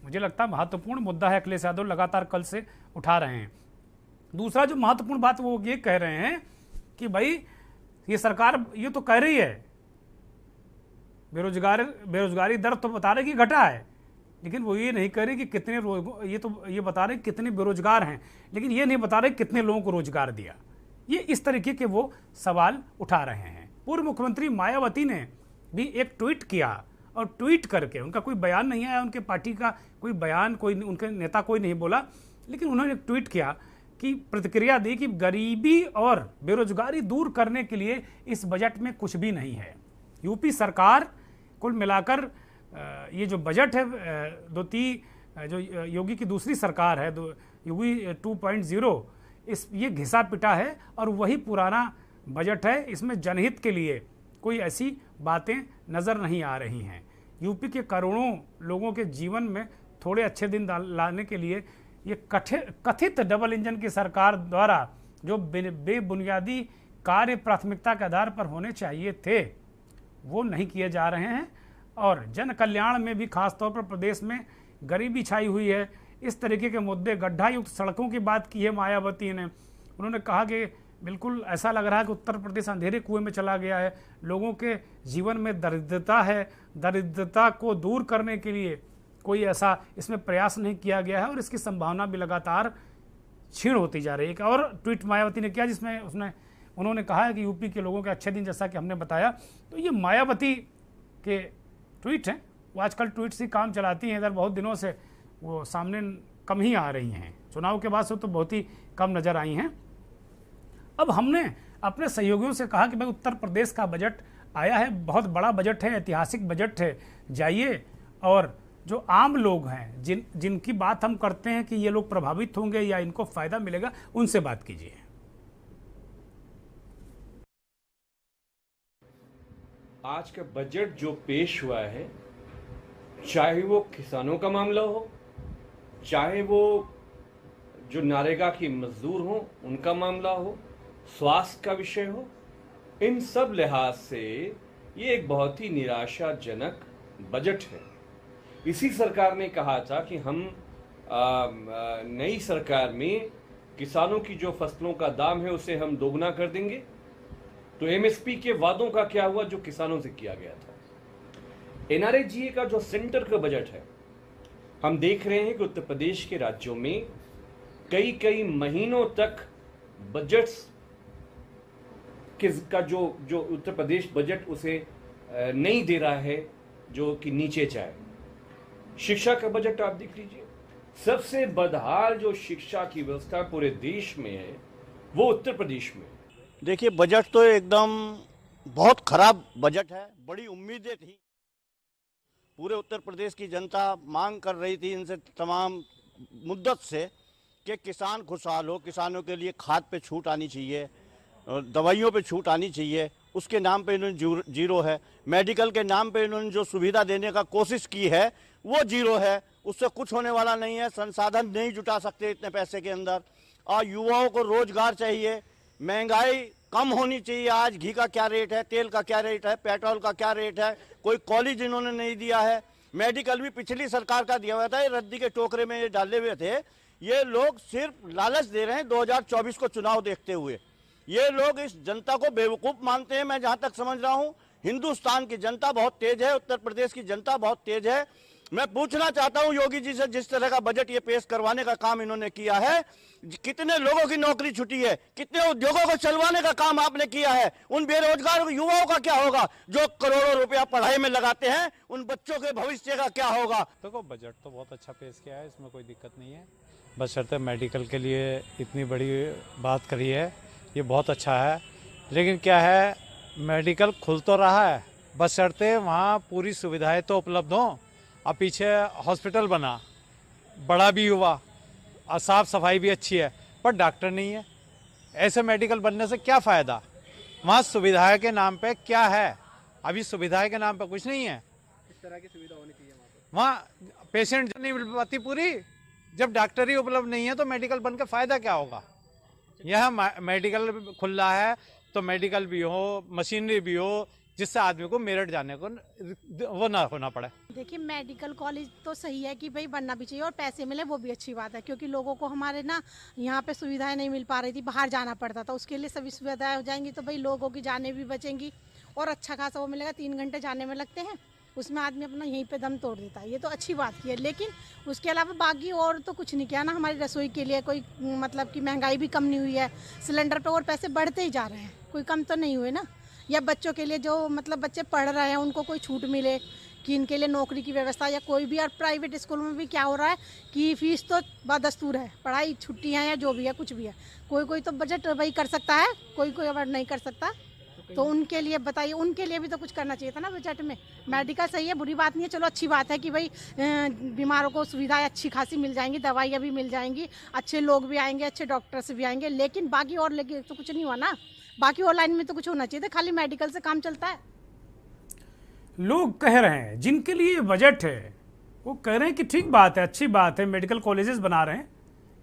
मुझे लगता है महत्वपूर्ण मुद्दा है अखिलेश यादव लगातार कल से उठा रहे हैं। दूसरा जो महत्वपूर्ण बात वो ये कह रहे हैं कि भाई ये सरकार ये तो कह रही है बेरोजगारी दर तो बता रहे कि घटा है, लेकिन वो ये नहीं कह रही कि कितने ये बता रहे कितने बेरोजगार हैं, लेकिन ये नहीं बता रहे कितने लोगों को रोजगार दिया। ये इस तरीके के वो सवाल उठा रहे हैं। पूर्व मुख्यमंत्री मायावती ने भी एक ट्वीट किया और ट्वीट करके, उनका कोई बयान नहीं आया, उनके पार्टी का कोई बयान, कोई उनके नेता कोई नहीं बोला, लेकिन उन्होंने एक ट्वीट किया कि प्रतिक्रिया दी कि गरीबी और बेरोजगारी दूर करने के लिए इस बजट में कुछ भी नहीं है। यूपी सरकार कुल मिलाकर ये जो बजट है जो योगी की दूसरी सरकार है योगी 2.0, ये घिसा पिटा है और वही पुराना बजट है। इसमें जनहित के लिए कोई ऐसी बातें नज़र नहीं आ रही हैं। यूपी के करोड़ों लोगों के जीवन में थोड़े अच्छे दिन लाने के लिए ये कथित डबल इंजन की सरकार द्वारा जो बेबुनियादी कार्य प्राथमिकता के आधार पर होने चाहिए थे वो नहीं किए जा रहे हैं। और जन कल्याण में भी खासतौर पर प्रदेश में गरीबी छाई हुई है। इस तरीके के मुद्दे, गड्ढा युक्त सड़कों की बात की है मायावती ने, उन्होंने कहा कि बिल्कुल ऐसा लग रहा है कि उत्तर प्रदेश अंधेरे कुएं में चला गया है, लोगों के जीवन में दरिद्रता है, दरिद्रता को दूर करने के लिए कोई ऐसा इसमें प्रयास नहीं किया गया है और इसकी संभावना भी लगातार क्षीण होती जा रही है। और ट्वीट मायावती ने किया जिसमें उन्होंने कहा है कि यूपी के लोगों के अच्छे दिन, जैसा कि हमने बताया। तो ये मायावती के ट्वीट हैं, वो आजकल ट्वीट से काम चलाती हैं, इधर बहुत दिनों से वो सामने कम ही आ रही हैं, चुनाव के बाद से तो बहुत ही कम नज़र आई हैं। अब हमने अपने सहयोगियों से कहा कि भाई उत्तर प्रदेश का बजट आया है, बहुत बड़ा बजट है, ऐतिहासिक बजट है, जाइए और जो आम लोग हैं जिनकी बात हम करते हैं कि ये लोग प्रभावित होंगे या इनको फायदा मिलेगा, उनसे बात कीजिए। आज का बजट जो पेश हुआ है, चाहे वो किसानों का मामला हो, चाहे वो जो नरेगा की मजदूर हो उनका मामला हो, स्वास्थ्य का विषय हो, इन सब लिहाज से ये एक बहुत ही निराशाजनक बजट है। इसी सरकार ने कहा था कि हम नई सरकार में किसानों की जो फसलों का दाम है उसे हम दोगुना कर देंगे। तो एमएसपी के वादों का क्या हुआ जो किसानों से किया गया था? एनआरएजीए का जो सेंटर का बजट है, हम देख रहे हैं कि उत्तर प्रदेश के राज्यों में कई महीनों तक बजट्स का जो उत्तर प्रदेश बजट उसे नहीं दे रहा है जो कि नीचे जाए। शिक्षा का बजट आप देख लीजिए, सबसे बदहाल जो शिक्षा की व्यवस्था पूरे देश में है वो उत्तर प्रदेश में। देखिए, बजट तो एकदम बहुत खराब बजट है। बड़ी उम्मीदें थी, पूरे उत्तर प्रदेश की जनता मांग कर रही थी इनसे तमाम मुद्दत से कि किसान खुशहाल हो, किसानों के लिए खाद पे छूट आनी चाहिए, दवाइयों पे छूट आनी चाहिए। उसके नाम पे इन्होंने जीरो है। मेडिकल के नाम पे इन्होंने जो सुविधा देने का कोशिश की है वो जीरो है, उससे कुछ होने वाला नहीं है। संसाधन नहीं जुटा सकते इतने पैसे के अंदर। और युवाओं को रोजगार चाहिए, महंगाई कम होनी चाहिए। आज घी का क्या रेट है, तेल का क्या रेट है, पेट्रोल का क्या रेट है, कोई कॉलेज इन्होंने नहीं दिया है। मेडिकल भी पिछली सरकार का दिया हुआ था, ये रद्दी के टोकरे में ये डाले हुए थे। ये लोग सिर्फ लालच दे रहे हैं 2024 को चुनाव देखते हुए। ये लोग इस जनता को बेवकूफ़ मानते हैं। मैं जहाँ तक समझ रहा हूँ, हिंदुस्तान की जनता बहुत तेज है, उत्तर प्रदेश की जनता बहुत तेज है। मैं पूछना चाहता हूँ योगी जी से, जिस तरह का बजट ये पेश करवाने का काम इन्होंने किया है, कितने लोगों की नौकरी छुटी है, कितने उद्योगों को चलवाने का काम आपने किया है। उन बेरोजगार युवाओं का क्या होगा जो करोड़ों रुपया पढ़ाई में लगाते हैं, उन बच्चों के भविष्य का क्या होगा? देखो, बजट तो बहुत अच्छा पेश किया है, इसमें कोई दिक्कत नहीं है। बशर्ते मेडिकल के लिए इतनी बड़ी बात करी है, ये बहुत अच्छा है। लेकिन क्या है, मेडिकल खुल तो रहा है, बशर्ते वहाँ पूरी सुविधाएं तो उपलब्ध हों। अब पीछे हॉस्पिटल बना, बड़ा भी हुआ और साफ़ सफाई भी अच्छी है, पर डॉक्टर नहीं है। ऐसे मेडिकल बनने से क्या फ़ायदा? वहाँ सुविधाएं के नाम पे क्या है? अभी सुविधाएं के नाम पे कुछ नहीं है। इस तरह की सुविधा होनी चाहिए वहाँ पेशेंट नहीं मिल पाती पूरी। जब डॉक्टर ही उपलब्ध नहीं है तो मेडिकल बन के फ़ायदा क्या होगा? यह मेडिकल खुल रहा है तो मेडिकल भी हो, मशीनरी भी हो, जिससे आदमी को मेरठ जाने को वो ना होना पड़े। देखिए, मेडिकल कॉलेज तो सही है कि भाई बनना भी चाहिए और पैसे मिले वो भी अच्छी बात है, क्योंकि लोगों को हमारे ना यहाँ पे सुविधाएं नहीं मिल पा रही थी, बाहर जाना पड़ता था। उसके लिए सभी सुविधाएं हो जाएंगी तो भाई लोगों की जानें भी बचेंगी और अच्छा खासा वो मिलेगा। 3 घंटे जाने में लगते हैं, उसमें आदमी अपना यहीं पे दम तोड़ देता है। ये तो अच्छी बात की है, लेकिन उसके अलावा बाकी और तो कुछ नहीं किया ना हमारी रसोई के लिए। कोई मतलब कि महंगाई भी कम नहीं हुई है, सिलेंडर पे और पैसे बढ़ते ही जा रहे हैं, कोई कम तो नहीं हुए ना। या बच्चों के लिए जो मतलब बच्चे पढ़ रहे हैं उनको कोई छूट मिले कि इनके लिए नौकरी की व्यवस्था, या कोई भी। और प्राइवेट स्कूल में भी क्या हो रहा है कि फीस तो बदस्तूर है, पढ़ाई छुट्टियाँ या जो भी है कुछ भी है। कोई तो बजट भाई कर सकता है, कोई अगर नहीं कर सकता तो उनके लिए बताइए, उनके लिए भी तो कुछ करना चाहिए था ना बजट में। मेडिकल सही है, बुरी बात नहीं है, चलो अच्छी बात है कि भाई बीमारों को सुविधाएं अच्छी खासी मिल जाएंगी, दवाइयाँ भी मिल जाएंगी, अच्छे लोग भी आएंगे, अच्छे डॉक्टर्स भी आएंगे। लेकिन बाकी और लेके तो कुछ नहीं हुआ ना। बाकी और लाइन में तो कुछ होना चाहिए था, खाली मेडिकल से काम चलता है। लोग कह रहे हैं जिनके लिए ये बजट है वो कह रहे हैं कि ठीक बात है, अच्छी बात है, मेडिकल कॉलेजेस बना रहे हैं।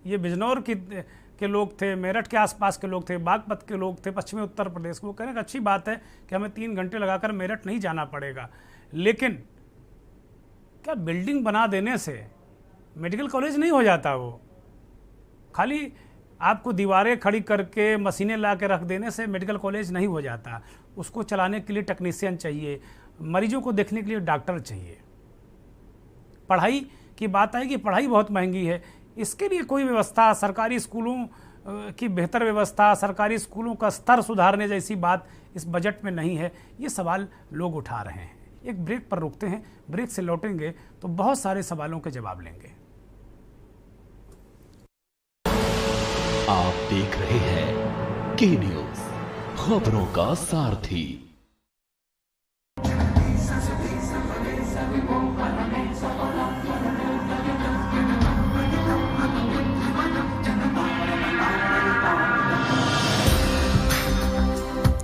ये बिजनौर के लोग थे, मेरठ के आसपास के लोग थे, बागपत के लोग थे, पश्चिमी उत्तर प्रदेश के। वो कह रहे हैं कि अच्छी बात है कि हमें 3 घंटे लगाकर मेरठ नहीं जाना पड़ेगा। लेकिन क्या बिल्डिंग बना देने से मेडिकल कॉलेज नहीं हो जाता? वो खाली आपको दीवारें खड़ी करके मशीनें ला के रख देने से मेडिकल कॉलेज नहीं हो जाता। उसको चलाने के लिए टेक्नीशियन चाहिए, मरीजों को देखने के लिए डॉक्टर चाहिए। पढ़ाई की बात आएगी, पढ़ाई बहुत महंगी है। इसके लिए कोई व्यवस्था, सरकारी स्कूलों की बेहतर व्यवस्था, सरकारी स्कूलों का स्तर सुधारने जैसी बात इस बजट में नहीं है। ये सवाल लोग उठा रहे हैं। एक ब्रेक पर रुकते हैं, ब्रेक से लौटेंगे तो बहुत सारे सवालों के जवाब लेंगे। आप देख रहे हैं के न्यूज, खबरों का सारथी।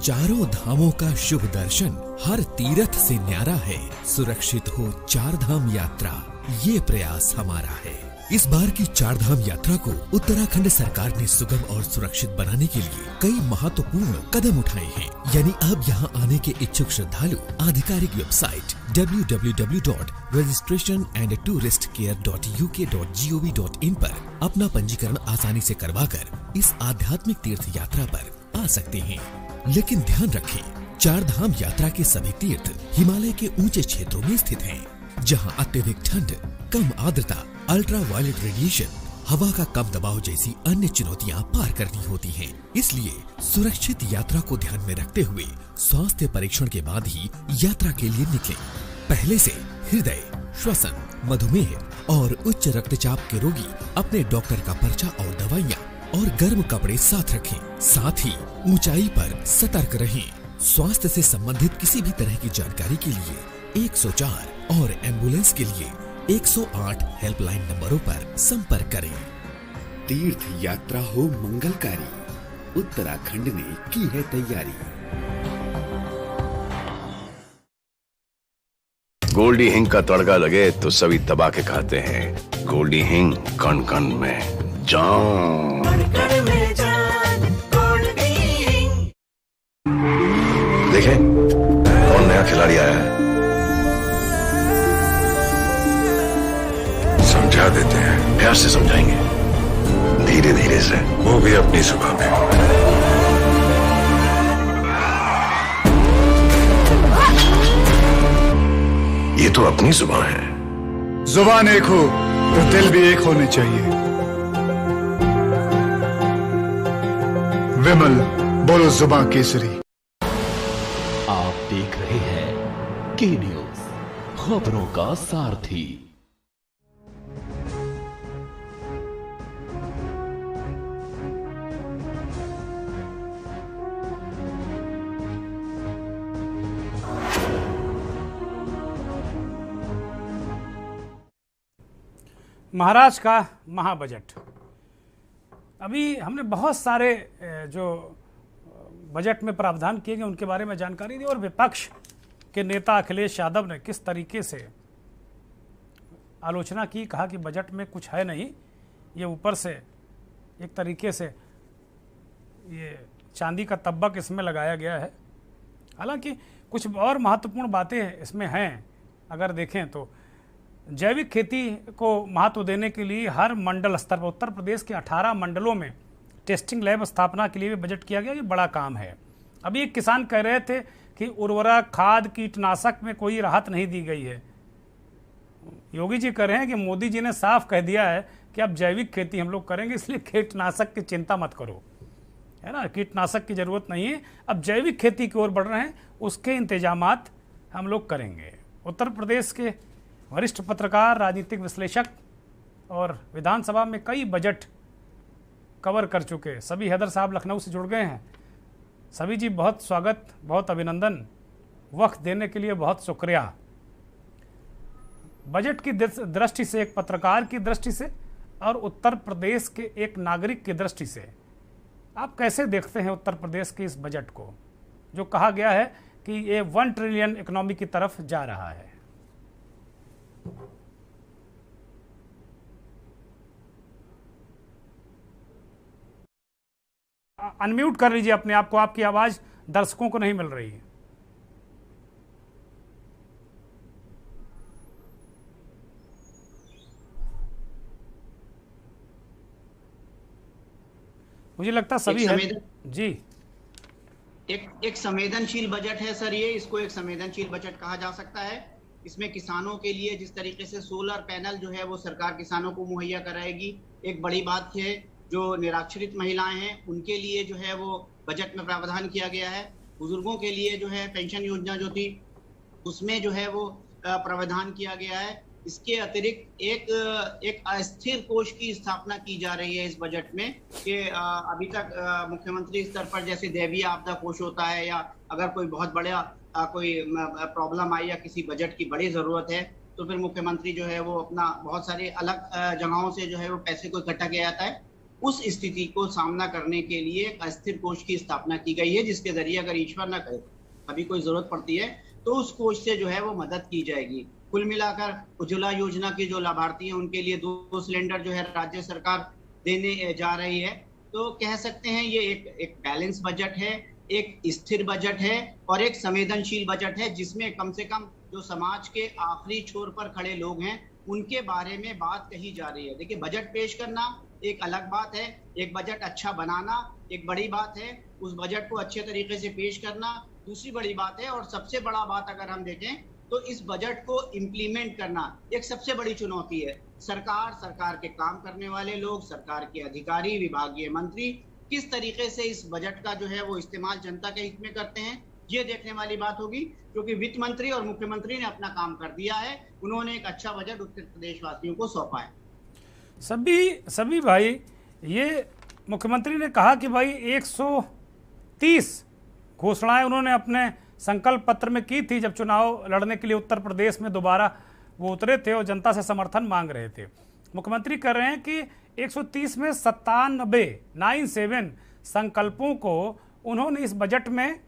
चारों धामों का शुभ दर्शन हर तीर्थ से न्यारा है। सुरक्षित हो चार धाम यात्रा, ये प्रयास हमारा है। इस बार की चार धाम यात्रा को उत्तराखंड सरकार ने सुगम और सुरक्षित बनाने के लिए कई महत्वपूर्ण कदम उठाए हैं। यानी अब यहाँ आने के इच्छुक श्रद्धालु आधिकारिक वेबसाइट www.registrationandtouristcare.uk.gov.in पर अपना पंजीकरण आसानी से करवाकर इस आध्यात्मिक तीर्थ यात्रा पर आ सकते हैं। लेकिन ध्यान रखें, चार धाम यात्रा के सभी तीर्थ हिमालय के ऊंचे क्षेत्रों में स्थित हैं, जहां अत्यधिक ठंड, कम आर्द्रता, अल्ट्रा वायलेट रेडिएशन, हवा का कम दबाव जैसी अन्य चुनौतियां पार करनी होती हैं। इसलिए सुरक्षित यात्रा को ध्यान में रखते हुए स्वास्थ्य परीक्षण के बाद ही यात्रा के लिए निकलें। पहले से हृदय, श्वसन, मधुमेह और उच्च रक्तचाप के रोगी अपने डॉक्टर का पर्चा और दवाइयाँ और गर्म कपड़े साथ रखें। साथ ही ऊंचाई पर सतर्क रहें। स्वास्थ्य से संबंधित किसी भी तरह की जानकारी के लिए 104 और एम्बुलेंस के लिए 108 हेल्पलाइन नंबरों पर संपर्क करें। तीर्थ यात्रा हो मंगलकारी, उत्तराखंड ने की है तैयारी। गोल्डी हिंग का तड़का लगे तो सभी दबा के खाते हैं। गोल्डी हिंग कण कण में जान। देखें कौन नया खिलाड़ी आया है, समझा देते हैं। प्यार से समझाएंगे, धीरे धीरे से, वो भी अपनी सुबह में। ये तो अपनी जुबान है। जुबान एक हो तो दिल भी एक होने चाहिए। विमल बोलो जुबान केसरी। आप देख रहे हैं के न्यूज, खबरों का सारथी। महाराष्ट्र का महाबजट। अभी हमने बहुत सारे जो बजट में प्रावधान किए गए उनके बारे में जानकारी दी और विपक्ष के नेता अखिलेश यादव ने किस तरीके से आलोचना की। कहा कि बजट में कुछ है नहीं, ये ऊपर से एक तरीके से ये चांदी का तब्बक इसमें लगाया गया है। हालांकि कुछ और महत्वपूर्ण बातें इसमें हैं। अगर देखें तो जैविक खेती को महत्व देने के लिए हर मंडल स्तर पर उत्तर प्रदेश के 18 मंडलों में टेस्टिंग लैब स्थापना के लिए भी बजट किया गया। ये बड़ा काम है। अभी एक किसान कह रहे थे कि उर्वरक, खाद, कीटनाशक में कोई राहत नहीं दी गई है। योगी जी कह रहे हैं कि मोदी जी ने साफ कह दिया है कि अब जैविक खेती हम लोग करेंगे, इसलिए कीटनाशक की चिंता मत करो, है ना। कीटनाशक की जरूरत नहीं है, अब जैविक खेती की ओर बढ़ रहे हैं, उसके इंतजामात हम लोग करेंगे। उत्तर प्रदेश के वरिष्ठ पत्रकार, राजनीतिक विश्लेषक और विधानसभा में कई बजट कवर कर चुके सभी हैदर साहब लखनऊ से जुड़ गए हैं। सभी जी बहुत स्वागत, बहुत अभिनंदन, वक्त देने के लिए बहुत शुक्रिया। बजट की दृष्टि से, एक पत्रकार की दृष्टि से और उत्तर प्रदेश के एक नागरिक की दृष्टि से आप कैसे देखते हैं उत्तर प्रदेश के इस बजट को, जो कहा गया है कि ये 1 ट्रिलियन इकोनॉमी की तरफ जा रहा है? अनम्यूट कर लीजिए अपने आप को, आपकी आवाज दर्शकों को नहीं मिल रही है। मुझे लगता है सभी है जी। एक संवेदनशील बजट है सर, ये इसको एक संवेदनशील बजट कहा जा सकता है। इसमें किसानों के लिए जिस तरीके से सोलर पैनल जो है वो सरकार किसानों को मुहैया कराएगी, एक बड़ी बात है। जो निराश्रित महिलाएं हैं उनके लिए जो है वो बजट में प्रावधान किया गया है। बुजुर्गों के लिए जो है पेंशन योजना जो थी उसमें जो है वो प्रावधान किया गया है। इसके अतिरिक्त एक अस्थिर कोष की स्थापना की जा रही है इस बजट में कि अभी तक मुख्यमंत्री स्तर पर जैसे दैवीय आपदा कोष होता है, या अगर कोई बहुत बड़ा कोई प्रॉब्लम आई या किसी बजट की बड़ी जरूरत है तो फिर मुख्यमंत्री जो है वो अपना बहुत सारे अलग जगहों से जो है वो पैसे को इकट्ठा किया जाता है। उस स्थिति को सामना करने के लिए एक अस्थिर कोष की स्थापना की गई है, जिसके जरिए अगर ईश्वर न करे अभी कोई जरूरत पड़ती है तो उस कोष से जो है वो मदद की जाएगी। कुल मिलाकर उज्ज्वला योजना के जो लाभार्थी हैं उनके लिए 2 सिलेंडर जो है राज्य सरकार देने जा रही है। तो कह सकते हैं ये एक बैलेंस बजट है, एक स्थिर बजट है और एक संवेदनशील बजट है, जिसमें कम से कम जो समाज के आखिरी छोर पर खड़े लोग हैं उनके बारे में बात कही जा रही है। देखिए, बजट पेश करना एक अलग बात है, एक बजट अच्छा बनाना एक बड़ी बात है, उस बजट को अच्छे तरीके से पेश करना दूसरी बड़ी बात है, और सबसे बड़ा बात अगर हम देखें तो इस बजट को इम्प्लीमेंट करना एक सबसे बड़ी चुनौती है। सरकार के काम करने वाले लोग, सरकार के अधिकारी, विभागीय मंत्री किस तरीके से इस बजट का जो है वो इस्तेमाल जनता के हित में करते हैं, ये देखने वाली बात होगी। क्योंकि वित्त मंत्री और मुख्यमंत्री ने अपना काम कर दिया है, उन्होंने एक अच्छा बजट उत्तर प्रदेश वासियों को सौंपा है। सभी भाई, ये मुख्यमंत्री ने कहा कि भाई 130 घोषणाएं उन्होंने अपने संकल्प पत्र में की थी जब चुनाव लड़ने के लिए उत्तर प्रदेश में दोबारा वो उतरे थे और जनता से समर्थन मांग रहे थे। मुख्यमंत्री कह रहे हैं कि 130 में 97 संकल्पों को उन्होंने इस बजट में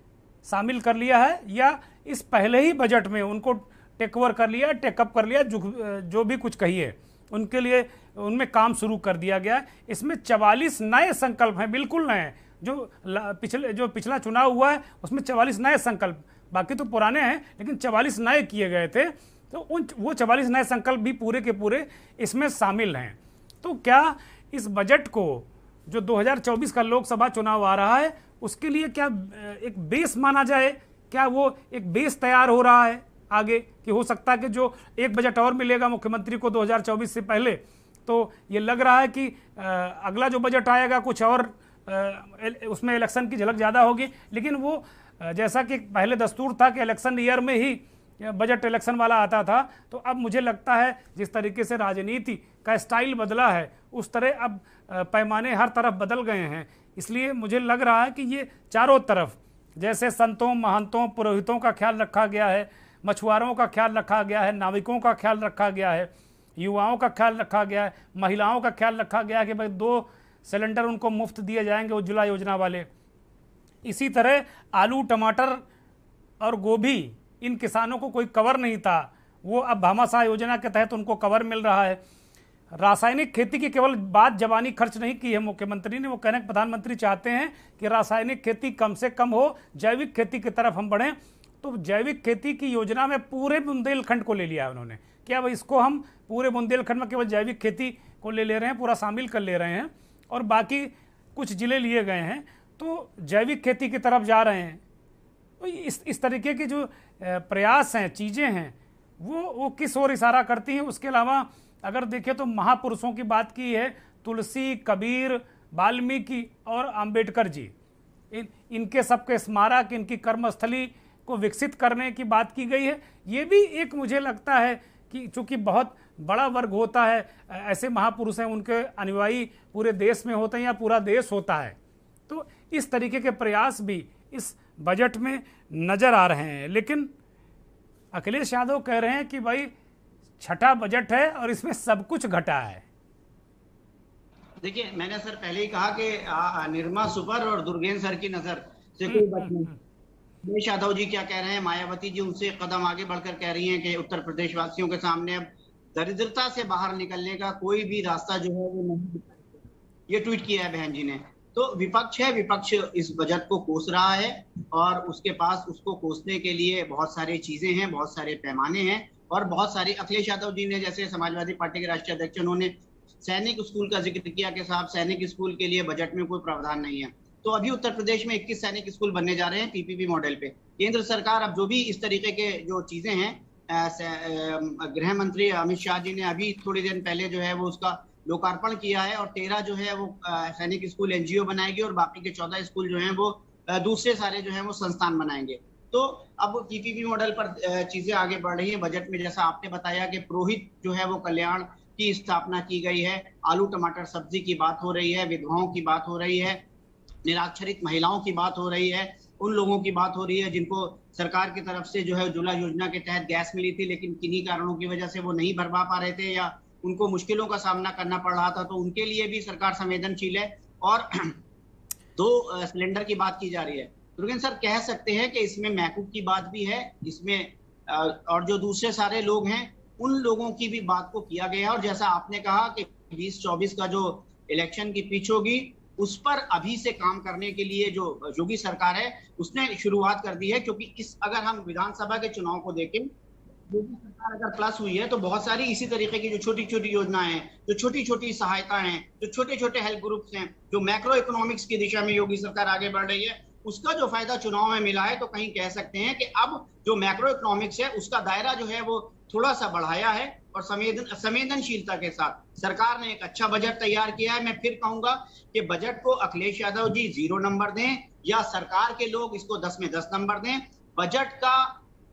शामिल कर लिया है, या इस पहले ही बजट में उनको टेक ओवर कर लिया, टेकअप कर लिया, जो भी कुछ कहिए उनके लिए उनमें काम शुरू कर दिया गया है। इसमें 44 नए संकल्प हैं, बिल्कुल नए। जो पिछला चुनाव हुआ है उसमें 44 नए संकल्प, बाकी तो पुराने हैं लेकिन 44 नए किए गए थे, तो वो 44 नए संकल्प भी पूरे के पूरे इसमें शामिल हैं। तो क्या इस बजट को जो 2024 का लोकसभा चुनाव आ रहा है उसके लिए क्या एक बेस माना जाए? क्या वो एक बेस तैयार हो रहा है आगे कि हो सकता है कि जो एक बजट और मिलेगा मुख्यमंत्री को 2024 से पहले, तो ये लग रहा है कि अगला जो बजट आएगा कुछ और उसमें इलेक्शन की झलक ज़्यादा होगी। लेकिन वो जैसा कि पहले दस्तूर था कि इलेक्शन ईयर में ही बजट इलेक्शन वाला आता था, तो अब मुझे लगता है जिस तरीके से राजनीति का स्टाइल बदला है उस तरह अब पैमाने हर तरफ बदल गए हैं। इसलिए मुझे लग रहा है कि ये चारों तरफ जैसे संतों, महंतों, पुरोहितों का ख्याल रखा गया है, मछुआरों का ख्याल रखा गया है, नाविकों का ख्याल रखा गया है, युवाओं का ख्याल रखा गया है, महिलाओं का ख्याल रखा गया है कि भाई 2 सिलेंडर उनको मुफ्त दिए जाएंगे उज्ज्वला योजना वाले। इसी तरह आलू, टमाटर और गोभी, इन किसानों को कोई कवर नहीं था, वो अब भामाशाह योजना के तहत उनको कवर मिल रहा है। रासायनिक खेती की केवल बात जबानी खर्च नहीं की है मुख्यमंत्री ने, वो कहने कि प्रधानमंत्री चाहते हैं कि रासायनिक खेती कम से कम हो, जैविक खेती की तरफ हम बढ़ें। तो जैविक खेती की योजना में पूरे बुंदेलखंड को ले लिया है उन्होंने, क्या भाई इसको हम पूरे बुंदेलखंड में केवल जैविक खेती को ले रहे हैं, पूरा शामिल कर ले रहे हैं, और बाकी कुछ जिले लिए गए हैं तो जैविक खेती की तरफ जा रहे हैं। तो इस तरीके के जो प्रयास हैं, चीज़ें हैं, वो किस ओर इशारा करती हैं। उसके अलावा अगर देखें तो महापुरुषों की बात की है, तुलसी, कबीर, वाल्मीकि और अंबेडकर जी, इनके सबके स्मारक, इनकी कर्मस्थली को विकसित करने की बात की गई है। ये भी एक मुझे लगता है कि चूँकि बहुत बड़ा वर्ग होता है, ऐसे महापुरुष हैं, उनके अनुयायी पूरे देश में होते हैं या पूरा देश होता है, तो इस तरीके के प्रयास भी इस बजट में नज़र आ रहे हैं। लेकिन अखिलेश यादव कह रहे हैं कि भाई छठा बजट है और इसमें सब कुछ घटा है। देखिए, मैंने सर पहले ही कहा कि निर्मा सुपर और दुर्गेन सर की नजर से कोई बच नहीं। अखिलेश यादव जी क्या कह रहे हैं, मायावती जी उनसे कदम आगे बढ़कर कह रही हैं कि उत्तर प्रदेश वासियों के सामने अब दरिद्रता से बाहर निकलने का कोई भी रास्ता जो है वो नहीं, ये ट्वीट किया है बहन जी ने। तो विपक्ष है, विपक्ष इस बजट को कोस रहा है और उसके पास उसको कोसने के लिए बहुत सारी चीजें हैं, बहुत सारे पैमाने हैं और बहुत सारी। अखिलेश यादव जी ने, जैसे समाजवादी पार्टी के राष्ट्रीय अध्यक्ष, उन्होंने सैनिक स्कूल का जिक्र किया कि साहब सैनिक स्कूल के लिए बजट में कोई प्रावधान नहीं है। तो अभी उत्तर प्रदेश में 21 सैनिक स्कूल बनने जा रहे हैं पीपीपी मॉडल पे। केंद्र सरकार अब जो भी इस तरीके के जो चीजें हैं, गृह मंत्री अमित शाह जी ने अभी थोड़ी देर पहले जो है वो उसका लोकार्पण किया है, और 13 जो है वो सैनिक स्कूल एनजीओ बनाएगी और बाकी के 14 स्कूल जो हैं वो दूसरे सारे जो हैं वो संस्थान बनाएंगे। तो अब पीपीपी मॉडल पर चीजें आगे बढ़ रही हैं। बजट में जैसा आपने बताया कि पुरोहित जो है वो कल्याण की स्थापना की गई है, आलू टमाटर सब्जी की बात हो रही है, विधवाओं की बात हो रही है, निराक्षरित महिलाओं की बात हो रही है, उन लोगों की बात हो रही है जिनको सरकार की तरफ से जो है उज्ज्वला योजना के तहत गैस मिली थी, लेकिन किन्हीं कारणों की वजह से वो नहीं भरवा पा रहे थे या उनको मुश्किलों का सामना करना पड़ रहा था, तो उनके लिए भी सरकार संवेदनशील है। और 2 सिलेंडर की बात की जा रही है। दुर्गेंद्र सर, कह सकते हैं कि इसमें महकूब की बात भी है, इसमें और जो दूसरे सारे लोग हैं उन लोगों की भी बात को किया गया है। और जैसा आपने कहा कि 2024 का जो इलेक्शन की पिच होगी उस पर अभी से काम करने के लिए जो योगी सरकार है उसने शुरुआत कर दी है, क्योंकि अगर हम विधानसभा के चुनाव को देखें, योगी सरकार अगर प्लस हुई है तो बहुत सारी इसी तरीके की जो छोटी छोटी योजनाएं हैं, जो छोटी छोटी सहायता हैं, जो छोटे छोटे हेल्प ग्रुप्स हैं, जो मैक्रो इकोनॉमिक्स की दिशा में योगी सरकार आगे बढ़ रही है, उसका जो फायदा चुनाव में मिला है। तो कहीं कह सकते हैं कि अब जो मैक्रो इकोनॉमिक्स है उसका दायरा जो है वो थोड़ा सा बढ़ाया है, और संवेदनशीलता के साथ सरकार ने एक अच्छा बजट तैयार किया है। मैं फिर कहूंगा कि बजट को अखिलेश यादव जी 0 नंबर दें या सरकार के लोग इसको 10 में 10 नंबर दें। बजट का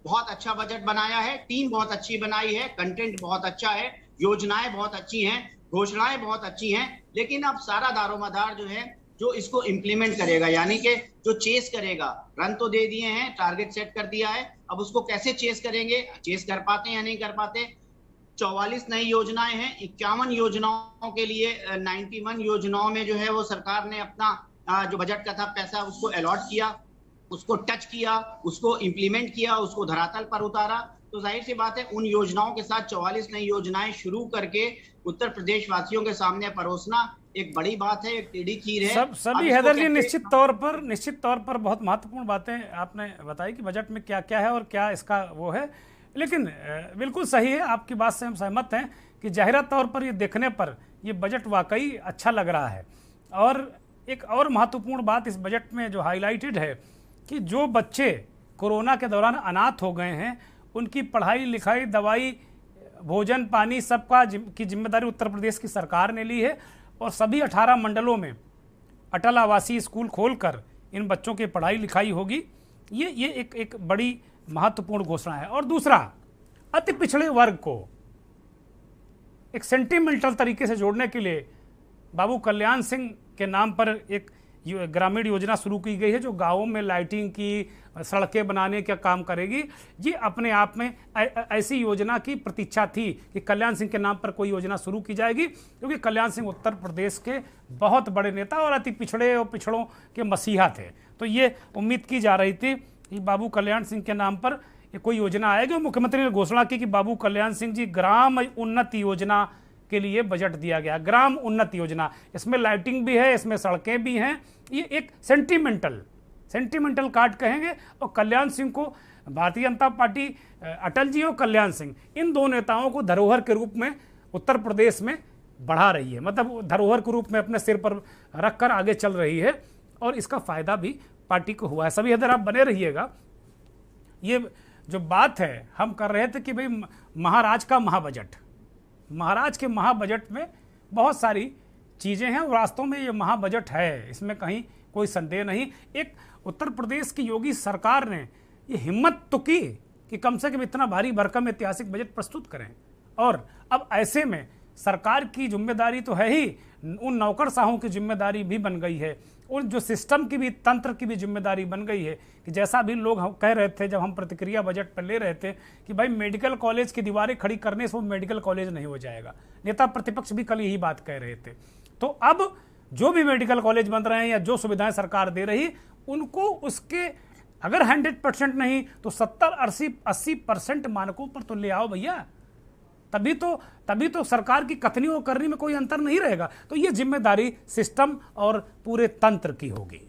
बहुत अच्छा बजट बनाया है, टीम बहुत अच्छी बनाई है, कंटेंट बहुत अच्छा है, योजनाएं बहुत अच्छी हैं, घोषणाएं बहुत अच्छी हैं, लेकिन अब सारा दारोमदार जो है जो इसको इम्प्लीमेंट करेगा, यानी कि जो चेस करेगा, रन तो दे दिए हैं, टारगेट सेट कर दिया है, अब उसको कैसे चेस करेंगे, चेस कर पाते हैं या नहीं कर पाते। 44 नई योजनाएं हैं, 51 योजनाओं के लिए 91 योजनाओं में जो है वो सरकार ने अपना जो बजट का था पैसा उसको अलॉट किया, उसको टच किया, उसको इम्प्लीमेंट किया, उसको धरातल पर उतारा। तो जाहिर सी बात है उन योजनाओं के साथ 44 नई योजनाएं शुरू करके उत्तर प्रदेश वासियों के सामने परोसना एक बड़ी बात है, एक टेढ़ी खीर है। सभी हैदर जी निश्चित तौर पर बहुत महत्वपूर्ण बातें आपने बताई कि बजट में क्या क्या है और क्या इसका वो है, लेकिन बिल्कुल सही है, आपकी बात से हम सहमत हैं कि जाहिरा तौर पर ये देखने पर ये बजट वाकई अच्छा लग रहा है। और एक और महत्वपूर्ण बात इस बजट में जो हाईलाइटेड है कि जो बच्चे कोरोना के दौरान अनाथ हो गए हैं उनकी पढ़ाई लिखाई, दवाई, भोजन, पानी सबका की जिम्मेदारी उत्तर प्रदेश की सरकार ने ली है, और सभी 18 मंडलों में अटल आवासीय स्कूल खोलकर इन बच्चों की पढ़ाई लिखाई होगी। ये एक बड़ी महत्वपूर्ण घोषणा है। और दूसरा, अति पिछड़े वर्ग को एक सेंटिमेंटल तरीके से जोड़ने के लिए बाबू कल्याण सिंह के नाम पर एक ग्रामीण योजना शुरू की गई है, जो गाँवों में लाइटिंग की, सड़कें बनाने का काम करेगी। ये अपने आप में ऐसी योजना की प्रतीक्षा थी कि कल्याण सिंह के नाम पर कोई योजना शुरू की जाएगी, क्योंकि कल्याण सिंह उत्तर प्रदेश के बहुत बड़े नेता और अति पिछड़े और पिछड़ों के मसीहा थे। तो ये उम्मीद की जा रही थी कि बाबू कल्याण सिंह के नाम पर ये कोई योजना आएगी। मुख्यमंत्री ने घोषणा की कि बाबू कल्याण सिंह जी ग्राम उन्नति योजना के लिए बजट दिया गया, ग्राम उन्नति योजना। इसमें लाइटिंग भी है, इसमें सड़कें भी हैं। ये एक सेंटिमेंटल कार्ड कहेंगे। और कल्याण सिंह को भारतीय जनता पार्टी, अटल जी और कल्याण सिंह, इन 2 नेताओं को धरोहर के रूप में उत्तर प्रदेश में बढ़ा रही है, मतलब धरोहर के रूप में अपने सिर पर रखकर आगे चल रही है, और इसका फायदा भी पार्टी को हुआ है। सभी इधर आप बने रहिएगा। ये जो बात है हम कर रहे थे कि भाई महाराज का महाबजट, महाराज के महाबजट में बहुत सारी चीज़ें हैं, और वास्तव में ये महाबजट है, इसमें कहीं कोई संदेह नहीं। एक उत्तर प्रदेश की योगी सरकार ने ये हिम्मत तो की कि कम से कम इतना भारी भरकम ऐतिहासिक बजट प्रस्तुत करें, और अब ऐसे में सरकार की जिम्मेदारी तो है ही, उन नौकरशाहों की जिम्मेदारी भी बन गई है, उन जो सिस्टम की भी, तंत्र की भी जिम्मेदारी बन गई है कि जैसा भी लोग हम कह रहे थे जब हम प्रतिक्रिया बजट पर ले रहे थे कि भाई मेडिकल कॉलेज की दीवारें खड़ी करने से वो मेडिकल कॉलेज नहीं हो जाएगा। नेता प्रतिपक्ष भी कल यही बात कह रहे थे। तो अब जो भी मेडिकल कॉलेज बन रहे हैं या जो सुविधाएं सरकार दे रही, उनको उसके अगर 100% नहीं तो 70-80% मानकों पर तो ले आओ भैया, तभी तो सरकार की कथनी और करनी में कोई अंतर नहीं रहेगा। तो ये जिम्मेदारी सिस्टम और पूरे तंत्र की होगी।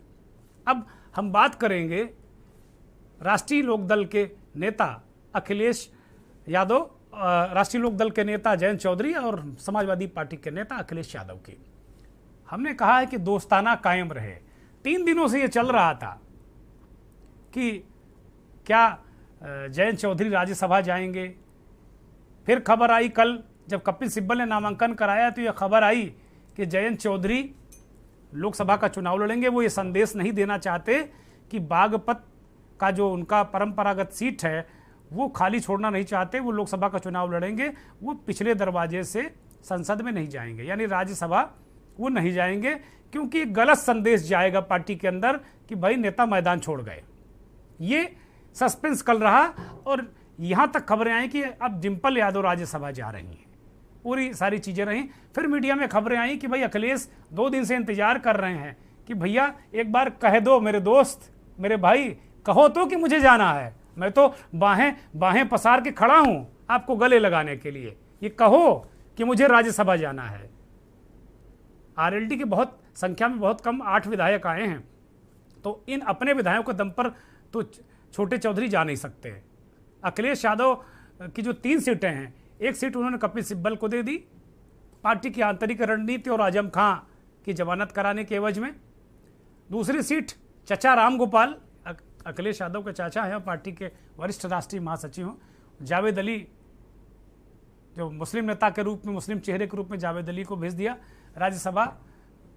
अब हम बात करेंगे राष्ट्रीय लोकदल के नेता अखिलेश यादव राष्ट्रीय लोक दल के नेता जयंत चौधरी और समाजवादी पार्टी के नेता अखिलेश यादव की। हमने कहा है कि दोस्ताना कायम रहे। 3 दिनों से ये चल रहा था कि क्या जयंत चौधरी राज्यसभा जाएंगे। फिर खबर आई कल जब कपिल सिब्बल ने नामांकन कराया तो यह खबर आई कि जयंत चौधरी लोकसभा का चुनाव लड़ेंगे। वो ये संदेश नहीं देना चाहते कि बागपत का जो उनका परंपरागत सीट है वो खाली छोड़ना नहीं चाहते। वो लोकसभा का चुनाव लड़ेंगे, वो पिछले दरवाजे से संसद में नहीं जाएंगे, यानी राज्यसभा वो नहीं जाएंगे, क्योंकि गलत संदेश जाएगा पार्टी के अंदर कि भाई नेता मैदान छोड़ गए। ये सस्पेंस कल रहा और यहां तक खबरें आई कि अब डिंपल यादव राज्यसभा जा रही हैं। पूरी सारी चीजें रहीं। फिर मीडिया में खबरें आई कि भाई अखिलेश 2 दिन से इंतजार कर रहे हैं कि भैया एक बार कह दो, मेरे दोस्त, मेरे भाई, कहो तो कि मुझे जाना है। मैं तो बाहें पसार के खड़ा हूं आपको गले लगाने के लिए। ये कहो कि मुझे राज्यसभा जाना है। आरएलडी के बहुत संख्या में बहुत कम 8 विधायक आए हैं, तो इन अपने विधायकों के दम पर तो छोटे चौधरी जा नहीं सकते। अखिलेश यादव की जो 3 सीटें हैं, 1 सीट उन्होंने कपिल सिब्बल को दे दी पार्टी की आंतरिक रणनीति और आजम खां की जमानत कराने के एवज में। दूसरी सीट चचा राम गोपाल, अखिलेश यादव के चाचा हैं, पार्टी के वरिष्ठ राष्ट्रीय महासचिव हैं, जावेद अली जो मुस्लिम नेता के रूप में, मुस्लिम चेहरे के रूप में जावेद अली को भेज दिया, राज्यसभा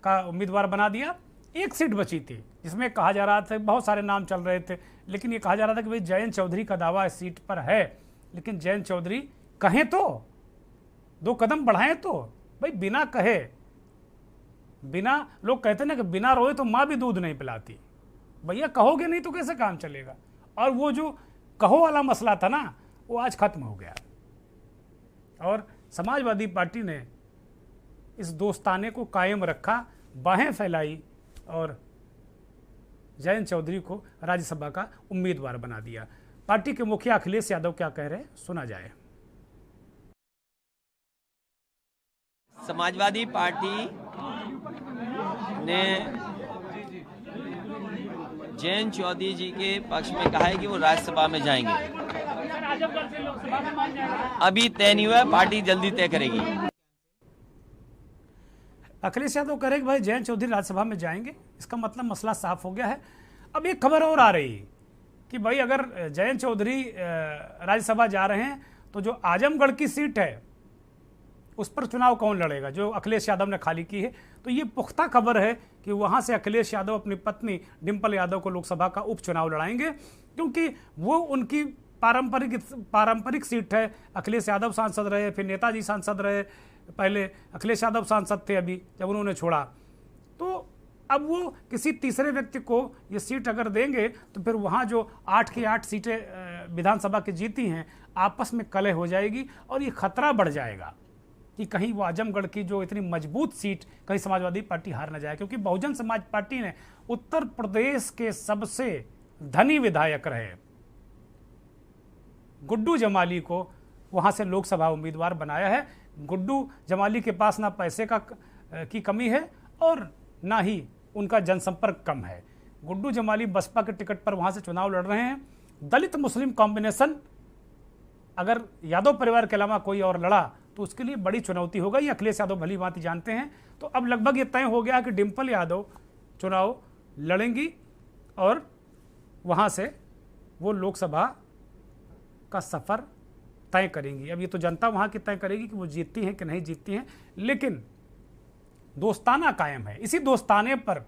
का उम्मीदवार बना दिया। 1 सीट बची थी जिसमें कहा जा रहा था, बहुत सारे नाम चल रहे थे, लेकिन ये कहा जा रहा था कि भाई जयंत चौधरी का दावा इस सीट पर है। लेकिन जयंत चौधरी कहें तो 2 कदम बढ़ाएं तो, भाई बिना कहे, बिना, लोग कहते ना कि बिना रोए तो माँ भी दूध नहीं पिलाती। भैया कहोगे नहीं तो कैसे काम चलेगा। और वो जो कहो वाला मसला था ना, वो आज खत्म हो गया और समाजवादी पार्टी ने इस दोस्ताने को कायम रखा, बाहें फैलाई और जयंत चौधरी को राज्यसभा का उम्मीदवार बना दिया। पार्टी के मुखिया अखिलेश यादव क्या कह रहे हैं, सुना जाए। समाजवादी पार्टी ने जयंत चौधरी जी के पक्ष में कहा है कि वो राज्यसभा में जाएंगे। अभी तय नहीं हुआ है, पार्टी जल्दी तय करेगी। अखिलेश यादव कह रहे कि भाई जयंत चौधरी राज्यसभा में जाएंगे, इसका मतलब मसला साफ हो गया है। अब एक खबर और आ रही कि भाई अगर जयंत चौधरी राज्यसभा जा रहे हैं तो जो आजमगढ़ की सीट है उस पर चुनाव कौन लड़ेगा, जो अखिलेश यादव ने खाली की है। तो ये पुख्ता खबर है कि वहां से अखिलेश यादव अपनी पत्नी डिंपल यादव को लोकसभा का उपचुनाव लड़ाएंगे, क्योंकि वो उनकी पारंपरिक सीट है। अखिलेश यादव सांसद रहे, फिर नेताजी सांसद रहे, पहले अखिलेश यादव सांसद थे अभी जब उन्होंने छोड़ा। तो अब वो किसी तीसरे व्यक्ति को ये सीट अगर देंगे तो फिर वहाँ जो 8 की 8 सीटें विधानसभा की जीती हैं, आपस में कलह हो जाएगी और ये खतरा बढ़ जाएगा कि कहीं वो आजमगढ़ की जो इतनी मजबूत सीट कहीं समाजवादी पार्टी हार न जाए। क्योंकि बहुजन समाज पार्टी ने उत्तर प्रदेश के सबसे धनी विधायक रहे गुड्डू जमाली को वहां से लोकसभा उम्मीदवार बनाया है। गुड्डू जमाली के पास ना पैसे की कमी है और ना ही उनका जनसंपर्क कम है। गुड्डू जमाली बसपा के टिकट पर वहां से चुनाव लड़ रहे हैं। दलित मुस्लिम कॉम्बिनेशन अगर यादव परिवार के अलावा कोई और लड़ा तो उसके लिए बड़ी चुनौती होगा, ये अखिलेश यादव भली भांति जानते हैं। तो अब लगभग ये तय हो गया कि डिंपल यादव चुनाव लड़ेंगी और वहां से वो लोकसभा का सफर तय करेंगी। अब ये तो जनता वहां की तय करेगी कि वो जीतती हैं कि नहीं जीतती हैं, लेकिन दोस्ताना कायम है। इसी दोस्ताने पर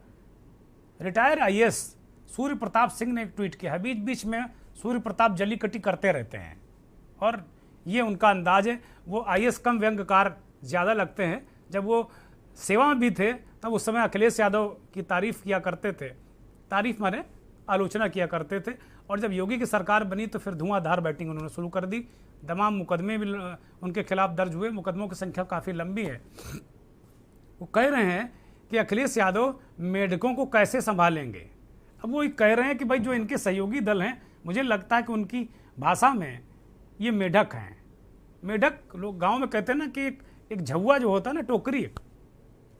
रिटायर आईएएस सूर्य प्रताप सिंह ने एक ट्वीट किया है। बीच बीच में सूर्य प्रताप जलीकट्टी करते रहते हैं और ये उनका अंदाज है। वो आईएएस कम व्यंग्यकार ज़्यादा लगते हैं। जब वो सेवा में भी थे तब उस समय अखिलेश यादव की तारीफ किया करते थे, तारीफ माने आलोचना किया करते थे। और जब योगी की सरकार बनी तो फिर धुआंधार बैटिंग उन्होंने शुरू कर दी। तमाम मुकदमे भी उनके खिलाफ दर्ज हुए, मुकदमों की संख्या काफ़ी लंबी है। वो कह रहे हैं कि अखिलेश यादव मेढकों को कैसे संभालेंगे। अब वो कह रहे हैं कि भाई जो इनके सहयोगी दल हैं, मुझे लगता है कि उनकी भाषा में ये मेढक हैं। मेढक लोग गांव में कहते हैं ना कि एक झुआ जो होता है ना, टोकरी,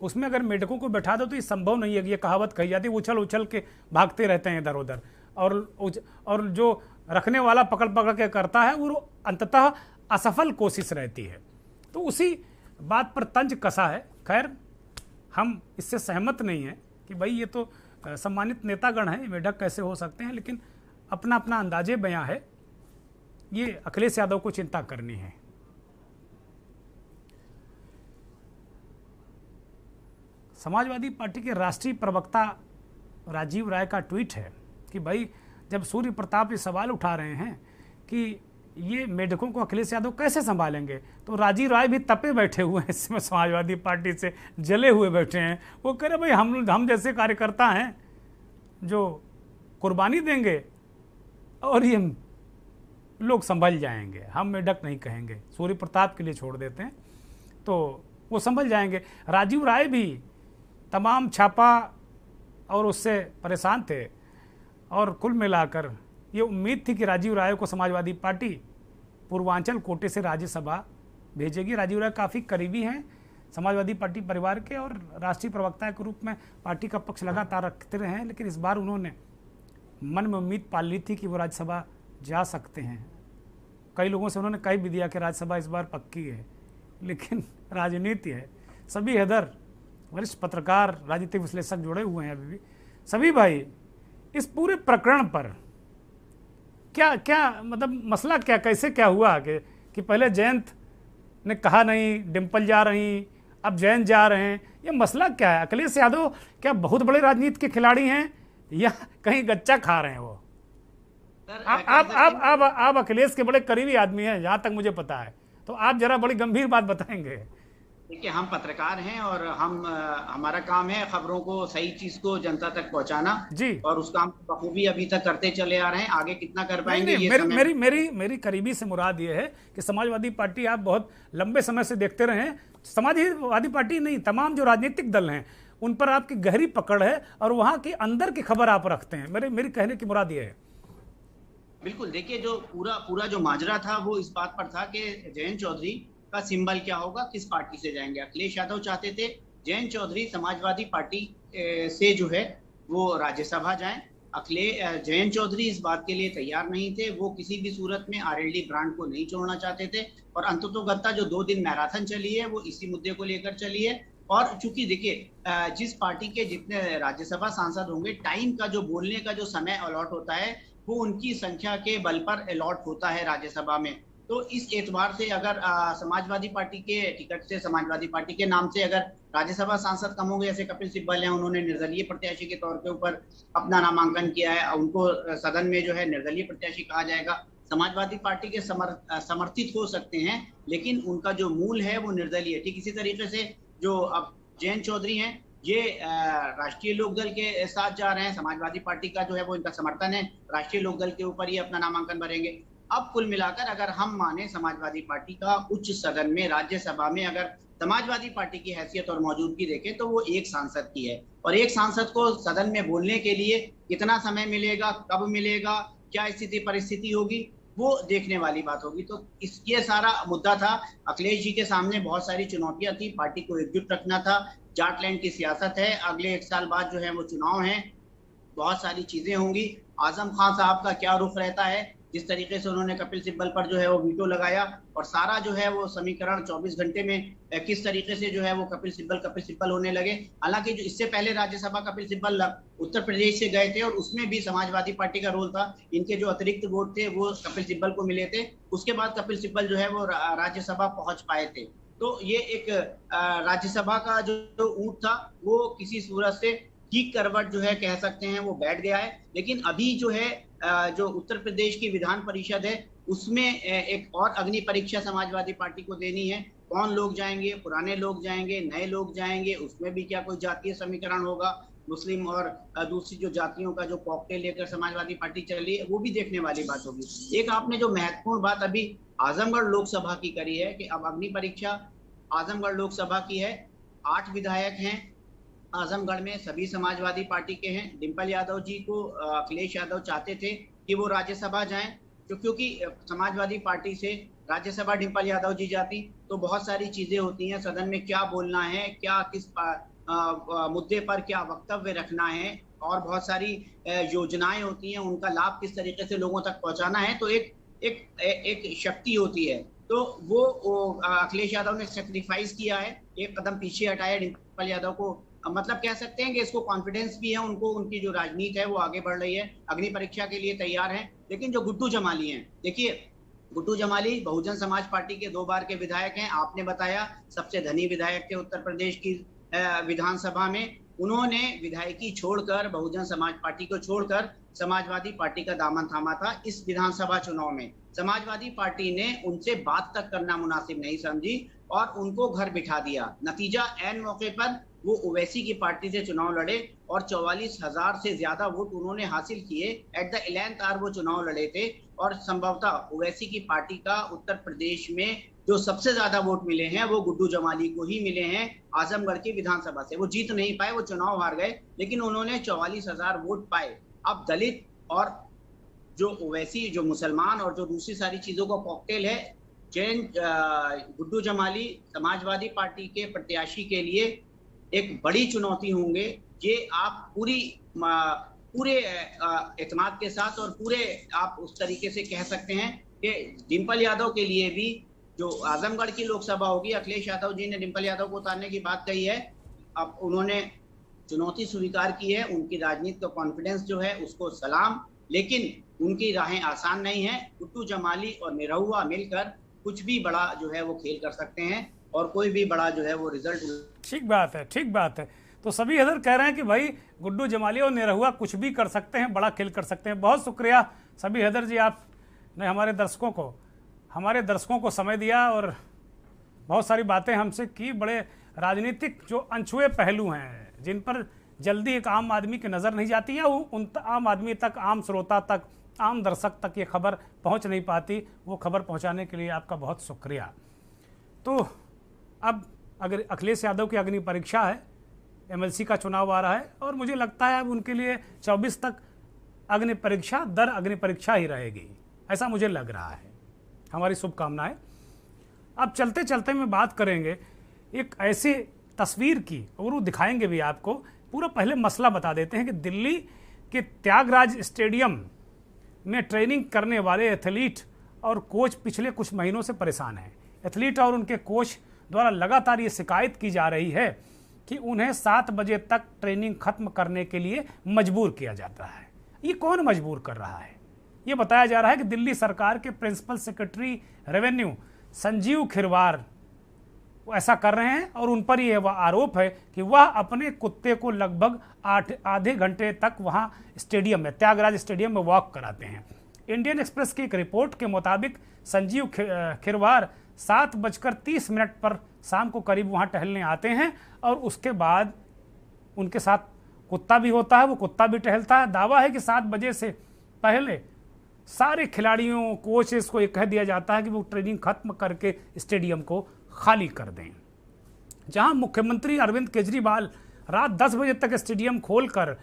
उसमें अगर मेढकों को बैठा दो तो ये संभव नहीं है। ये कहावत कही जाती है, उछल उछल के भागते रहते हैं इधर उधर, और जो रखने वाला पकड़ पकड़ के करता है वो अंततः असफल कोशिश रहती है। तो उसी बात पर तंज कसा है। खैर, हम इससे सहमत नहीं हैं कि भाई ये तो सम्मानित नेतागण हैं, मेढक कैसे हो सकते हैं, लेकिन अपना अपना अंदाजे बयां है। ये अखिलेश यादव को चिंता करनी है। समाजवादी पार्टी के राष्ट्रीय प्रवक्ता राजीव राय का ट्वीट है कि भाई जब सूर्य प्रताप ये सवाल उठा रहे हैं कि ये मेढकों को अखिलेश यादव कैसे संभालेंगे, तो राजीव राय भी तपे बैठे हुए हैं, इसमें समाजवादी पार्टी से जले हुए बैठे हैं। वो कह रहे भाई हम जैसे कार्यकर्ता हैं जो कुर्बानी देंगे और ये लोग संभल जाएंगे, हम मेढक नहीं कहेंगे, सूर्य प्रताप के लिए छोड़ देते हैं तो वो संभल जाएंगे। राजीव राय भी तमाम छापा और उससे परेशान थे और कुल मिलाकर ये उम्मीद थी कि राजीव राय को समाजवादी पार्टी पूर्वांचल कोटे से राज्यसभा भेजेगी। राजीव राय काफ़ी करीबी हैं समाजवादी पार्टी परिवार के और राष्ट्रीय प्रवक्ता के रूप में पार्टी का पक्ष लगातार रखते रहे हैं, लेकिन इस बार उन्होंने मन में उम्मीद पाल ली थी कि वो राज्यसभा जा सकते हैं। कई लोगों से उन्होंने कह भी दिया कि राज्यसभा इस बार पक्की है, लेकिन राजनीति है। सभी हैदर, वरिष्ठ पत्रकार, राजनीतिक विश्लेषक जुड़े हुए हैं अभी भी। सभी भाई, इस पूरे प्रकरण पर क्या मतलब मसला कैसे क्या हुआ कि पहले जयंत ने कहा नहीं, डिम्पल जा रही, अब जयंत जा रहे हैं, ये मसला क्या है? अखिलेश यादव क्या बहुत बड़े राजनीति के खिलाड़ी हैं या कहीं गच्चा खा रहे हैं वो? आप अखिलेश के बड़े करीबी आदमी हैं जहां तक मुझे पता है, तो आप जरा बड़ी गंभीर बात बताएंगे। देखिए, हम पत्रकार हैं और हमारा काम है खबरों को, सही चीज को जनता तक पहुंचाना जी, और उस काम को बखूबी अभी तक करते चले आ रहे हैं। आगे कितना कर पाएंगे ये मेरी करीबी से मुराद ये है कि समाजवादी पार्टी आप बहुत लंबे समय से देखते रहे हैं। समाजवादी पार्टी नहीं, तमाम जो राजनीतिक दल हैं उन पर आपकी गहरी पकड़ है और वहां की अंदर की खबर आप रखते हैं। मेरी कहने की मुराद ये है। बिल्कुल, देखिए, जो पूरा जो माजरा था वो इस बात पर था कि जयंत चौधरी का सिंबल क्या होगा, किस पार्टी से जाएंगे। अखिलेश यादव चाहते थे जयंत चौधरी समाजवादी पार्टी से जो है वो राज्यसभा जाएं। जयंत चौधरी इस बात के लिए तैयार नहीं थे, वो किसी भी सूरत में आरएलडी ब्रांड को नहीं छोड़ना चाहते थे और अंततोगत्ता जो 2 दिन मैराथन चली है वो इसी मुद्दे को लेकर चली है। और चूंकि देखिए, जिस पार्टी के जितने राज्यसभा सांसद होंगे, टाइम का जो बोलने का जो समय अलॉट होता है वो उनकी संख्या के बल पर अलॉट होता है राज्यसभा में। तो इस एतबार से अगर समाजवादी पार्टी के टिकट से, समाजवादी पार्टी के नाम से अगर राज्यसभा सांसद कम होंगे, जैसे कपिल सिब्बल हैं, उन्होंने निर्दलीय प्रत्याशी के तौर के ऊपर अपना नामांकन किया है, उनको सदन में जो है निर्दलीय प्रत्याशी कहा जाएगा। समाजवादी पार्टी के समर्थित हो सकते हैं, लेकिन उनका जो मूल है वो निर्दलीय। ठीक इसी तरीके से जो अब जयंत चौधरी हैं, ये राष्ट्रीय लोकदल के साथ जा रहे हैं। समाजवादी पार्टी का जो है वो इनका समर्थन है, राष्ट्रीय लोकदल के ऊपर ही अपना नामांकन भरेंगे। अब कुल मिलाकर अगर हम माने समाजवादी पार्टी का उच्च सदन में, राज्यसभा में अगर समाजवादी पार्टी की हैसियत और मौजूदगी देखें तो वो एक सांसद की है, और एक सांसद को सदन में बोलने के लिए कितना समय मिलेगा, कब मिलेगा, क्या स्थिति परिस्थिति होगी, वो देखने वाली बात होगी। तो ये सारा मुद्दा था। अखिलेश जी के सामने बहुत सारी चुनौतियां थी, पार्टी को एकजुट रखना था। जाटलैंड की सियासत है, अगले 1 साल बाद जो है वो चुनाव है, बहुत सारी चीजें होंगी। आजम खान साहब का क्या रुख रहता है, जिस तरीके से उन्होंने कपिल सिब्बल पर जो है वो वीटो लगाया, और सारा जो है वो समीकरण 24 घंटे में किस तरीके से जो है वो कपिल सिब्बल होने लगे। हालांकि जो इससे पहले राज्यसभा कपिल सिब्बल उत्तर प्रदेश से गए थे और उसमें भी समाजवादी पार्टी का रोल था। इनके जो अतिरिक्त वोट थे वो कपिल सिब्बल को मिले थे, उसके बाद कपिल सिब्बल जो है वो राज्यसभा पहुंच पाए थे। तो ये एक राज्यसभा का जो ऊंट था वो किसी सूरत से ठीक करवट जो है कह सकते हैं वो बैठ गया है। लेकिन अभी जो है जो उत्तर प्रदेश की विधान परिषद है उसमें एक और अग्नि परीक्षा समाजवादी पार्टी को देनी है। कौन लोग जाएंगे, पुराने लोग जाएंगे, नए लोग जाएंगे, उसमें भी क्या कोई जातीय समीकरण होगा, मुस्लिम और दूसरी जो जातियों का जो कॉकटेल लेकर समाजवादी पार्टी चली है वो भी देखने वाली बात होगी। एक आपने जो महत्वपूर्ण बात अभी आजमगढ़ लोकसभा की करी है कि अब अग्नि परीक्षा आजमगढ़ लोकसभा की है। 8 विधायक हैं आजमगढ़ में, सभी समाजवादी पार्टी के हैं। डिम्पल यादव जी को अखिलेश यादव चाहते थे कि वो राज्यसभा जाएं, क्योंकि समाजवादी पार्टी से राज्यसभा डिम्पल यादव जी जाती तो बहुत सारी चीजें होती हैं, सदन में क्या बोलना है, क्या किस मुद्दे पर क्या वक्तव्य रखना है, और बहुत सारी योजनाएं होती हैं, उनका लाभ किस तरीके से लोगों तक पहुंचाना है। तो एक शक्ति होती है। तो वो अखिलेश यादव ने सेक्रीफाइस किया है, एक कदम पीछे हटाया डिम्पल यादव को। मतलब कह सकते हैं कि इसको कॉन्फिडेंस भी है उनको, उनकी जो राजनीति है वो आगे बढ़ रही है, अग्नि परीक्षा के लिए तैयार है। लेकिन जो गुड्डू जमाली हैं, देखिए गुड्डू जमाली बहुजन समाज पार्टी के 2 बार के विधायक हैं। आपने बताया सबसे धनी विधायक थे उत्तर प्रदेश की विधानसभा में। उन्होंने विधायकी छोड़कर, बहुजन समाज पार्टी को छोड़कर समाजवादी पार्टी का दामन थामा था। इस विधानसभा चुनाव में समाजवादी पार्टी ने उनसे बात तक करना मुनासिब नहीं समझी और उनको घर बिठा दिया। नतीजा ऐन मौके पर वो ओवैसी की पार्टी से चुनाव लड़े और 44,000 से ज्यादा वोट उन्होंने हासिल किए। एट द 11th आवर वो चुनाव लड़े थे और संभवतः ओवैसी की पार्टी का उत्तर प्रदेश में जो सबसे ज्यादा वोट मिले हैं वो गुड्डू जमाली को ही मिले हैं आजमगढ़ की विधानसभा से। वो जीत नहीं पाए, वो चुनाव हार गए, लेकिन उन्होंने 44,000 वोट पाए। अब दलित और जो ओवैसी, जो मुसलमान और जो दूसरी सारी चीजों का कॉकटेल है, जैन गुड्डू जमाली समाजवादी पार्टी के प्रत्याशी के लिए एक बड़ी चुनौती होंगे। ये आप पूरे एतमाद के साथ और पूरे आप उस तरीके से कह सकते हैं कि डिम्पल यादव के लिए भी, जो आजमगढ़ की लोकसभा होगी, अखिलेश यादव जी ने डिम्पल यादव को उतारने की बात कही है। अब उन्होंने चुनौती स्वीकार की है, उनकी राजनीति का कॉन्फिडेंस जो है उसको सलाम, लेकिन उनकी राहें आसान नहीं है। गुड्डू जमाली और निरहुआ मिलकर कुछ भी बड़ा जो है वो खेल कर सकते हैं और कोई भी बड़ा जो है वो रिजल्ट। ठीक बात है, ठीक बात है। तो सभी इधर कह रहे हैं कि भाई गुड्डू जमाली और निरहुआ कुछ भी कर सकते हैं, बड़ा खेल कर सकते हैं। बहुत शुक्रिया सभी हैदर जी, आपने हमारे दर्शकों को समय दिया और बहुत सारी बातें हमसे की। बड़े राजनीतिक जो अनछुए पहलू हैं जिन पर जल्दी एक आम आदमी की नज़र नहीं जाती है, उन आम आदमी तक, आम श्रोता तक, आम दर्शक तक ये खबर पहुंच नहीं पाती, वो खबर पहुंचाने के लिए आपका बहुत शुक्रिया। तो अब अगर अखिलेश यादव की अग्नि परीक्षा है, एमएलसी का चुनाव आ रहा है और मुझे लगता है अब उनके लिए 24 तक अग्नि परीक्षा दर अग्नि परीक्षा ही रहेगी, ऐसा मुझे लग रहा है। हमारी शुभकामनाएं। अब चलते चलते में बात करेंगे एक ऐसी तस्वीर की और वो दिखाएंगे भी आपको। पूरा पहले मसला बता देते हैं कि दिल्ली के त्यागराज स्टेडियम में ट्रेनिंग करने वाले एथलीट और कोच पिछले कुछ महीनों से परेशान हैं। एथलीट और उनके कोच द्वारा लगातार ये शिकायत की जा रही है कि उन्हें 7 बजे तक ट्रेनिंग खत्म करने के लिए मजबूर किया जाता है। ये कौन मजबूर कर रहा है? ये बताया जा रहा है कि दिल्ली सरकार के principal secretary revenue Sanjeev Khirwar ऐसा कर रहे हैं और उन पर यह आरोप है कि वह अपने कुत्ते को लगभग आधे घंटे तक वहां स्टेडियम में, त्यागराज स्टेडियम में वॉक कराते हैं। इंडियन एक्सप्रेस की एक रिपोर्ट के मुताबिक संजीव खिरवार 7:30 पर शाम को करीब वहां टहलने आते हैं और उसके बाद उनके साथ कुत्ता भी होता है, वो कुत्ता भी टहलता है। दावा है कि 7 बजे से पहले सारे खिलाड़ियों, कोचेस को ये कह दिया जाता है कि वो ट्रेनिंग खत्म करके स्टेडियम को खाली कर दें। जहां मुख्यमंत्री अरविंद केजरीवाल रात 10 बजे तक स्टेडियम खोलकर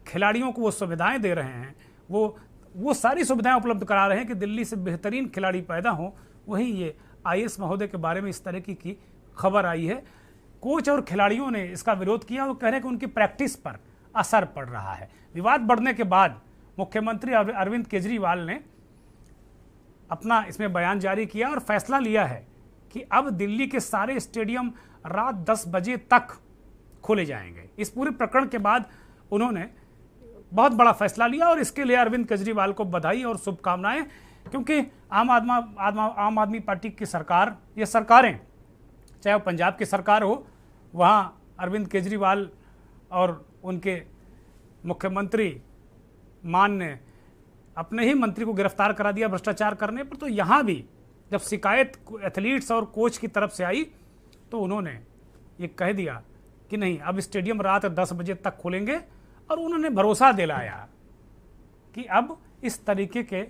खिलाड़ियों को वो सुविधाएं दे रहे हैं, वो सारी सुविधाएं उपलब्ध करा रहे हैं कि दिल्ली से बेहतरीन खिलाड़ी पैदा हों, वहीं ये आईएएस महोदय के बारे में इस तरह की खबर आई है। कोच और खिलाड़ियों ने इसका विरोध किया। वो कह रहे हैं कि उनकी प्रैक्टिस पर असर पड़ रहा है। विवाद बढ़ने के बाद मुख्यमंत्री अरविंद केजरीवाल ने अपना इसमें बयान जारी किया और फैसला लिया है कि अब दिल्ली के सारे स्टेडियम रात 10 बजे तक खोले जाएंगे। इस पूरे प्रकरण के बाद उन्होंने बहुत बड़ा फैसला लिया और इसके लिए अरविंद केजरीवाल को बधाई और शुभकामनाएं, क्योंकि आम आदमी पार्टी की सरकार, ये सरकारें, चाहे वो पंजाब की सरकार हो, वहाँ अरविंद केजरीवाल और उनके मुख्यमंत्री मान ने अपने ही मंत्री को गिरफ्तार करा दिया भ्रष्टाचार करने पर। तो यहाँ भी जब शिकायत एथलीट्स और कोच की तरफ से आई तो उन्होंने ये कह दिया कि नहीं, अब स्टेडियम रात 10 बजे तक खोलेंगे और उन्होंने भरोसा दिलाया कि अब इस तरीके के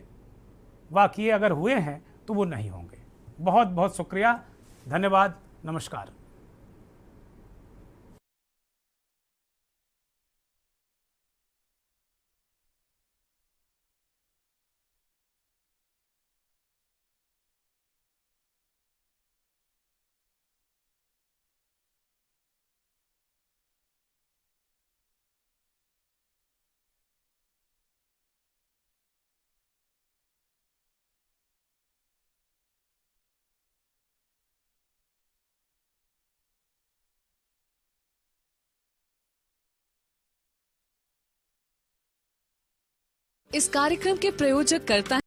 वाक़ये अगर हुए हैं तो वो नहीं होंगे। बहुत बहुत शुक्रिया, धन्यवाद, नमस्कार। इस कार्यक्रम के प्रायोजक करता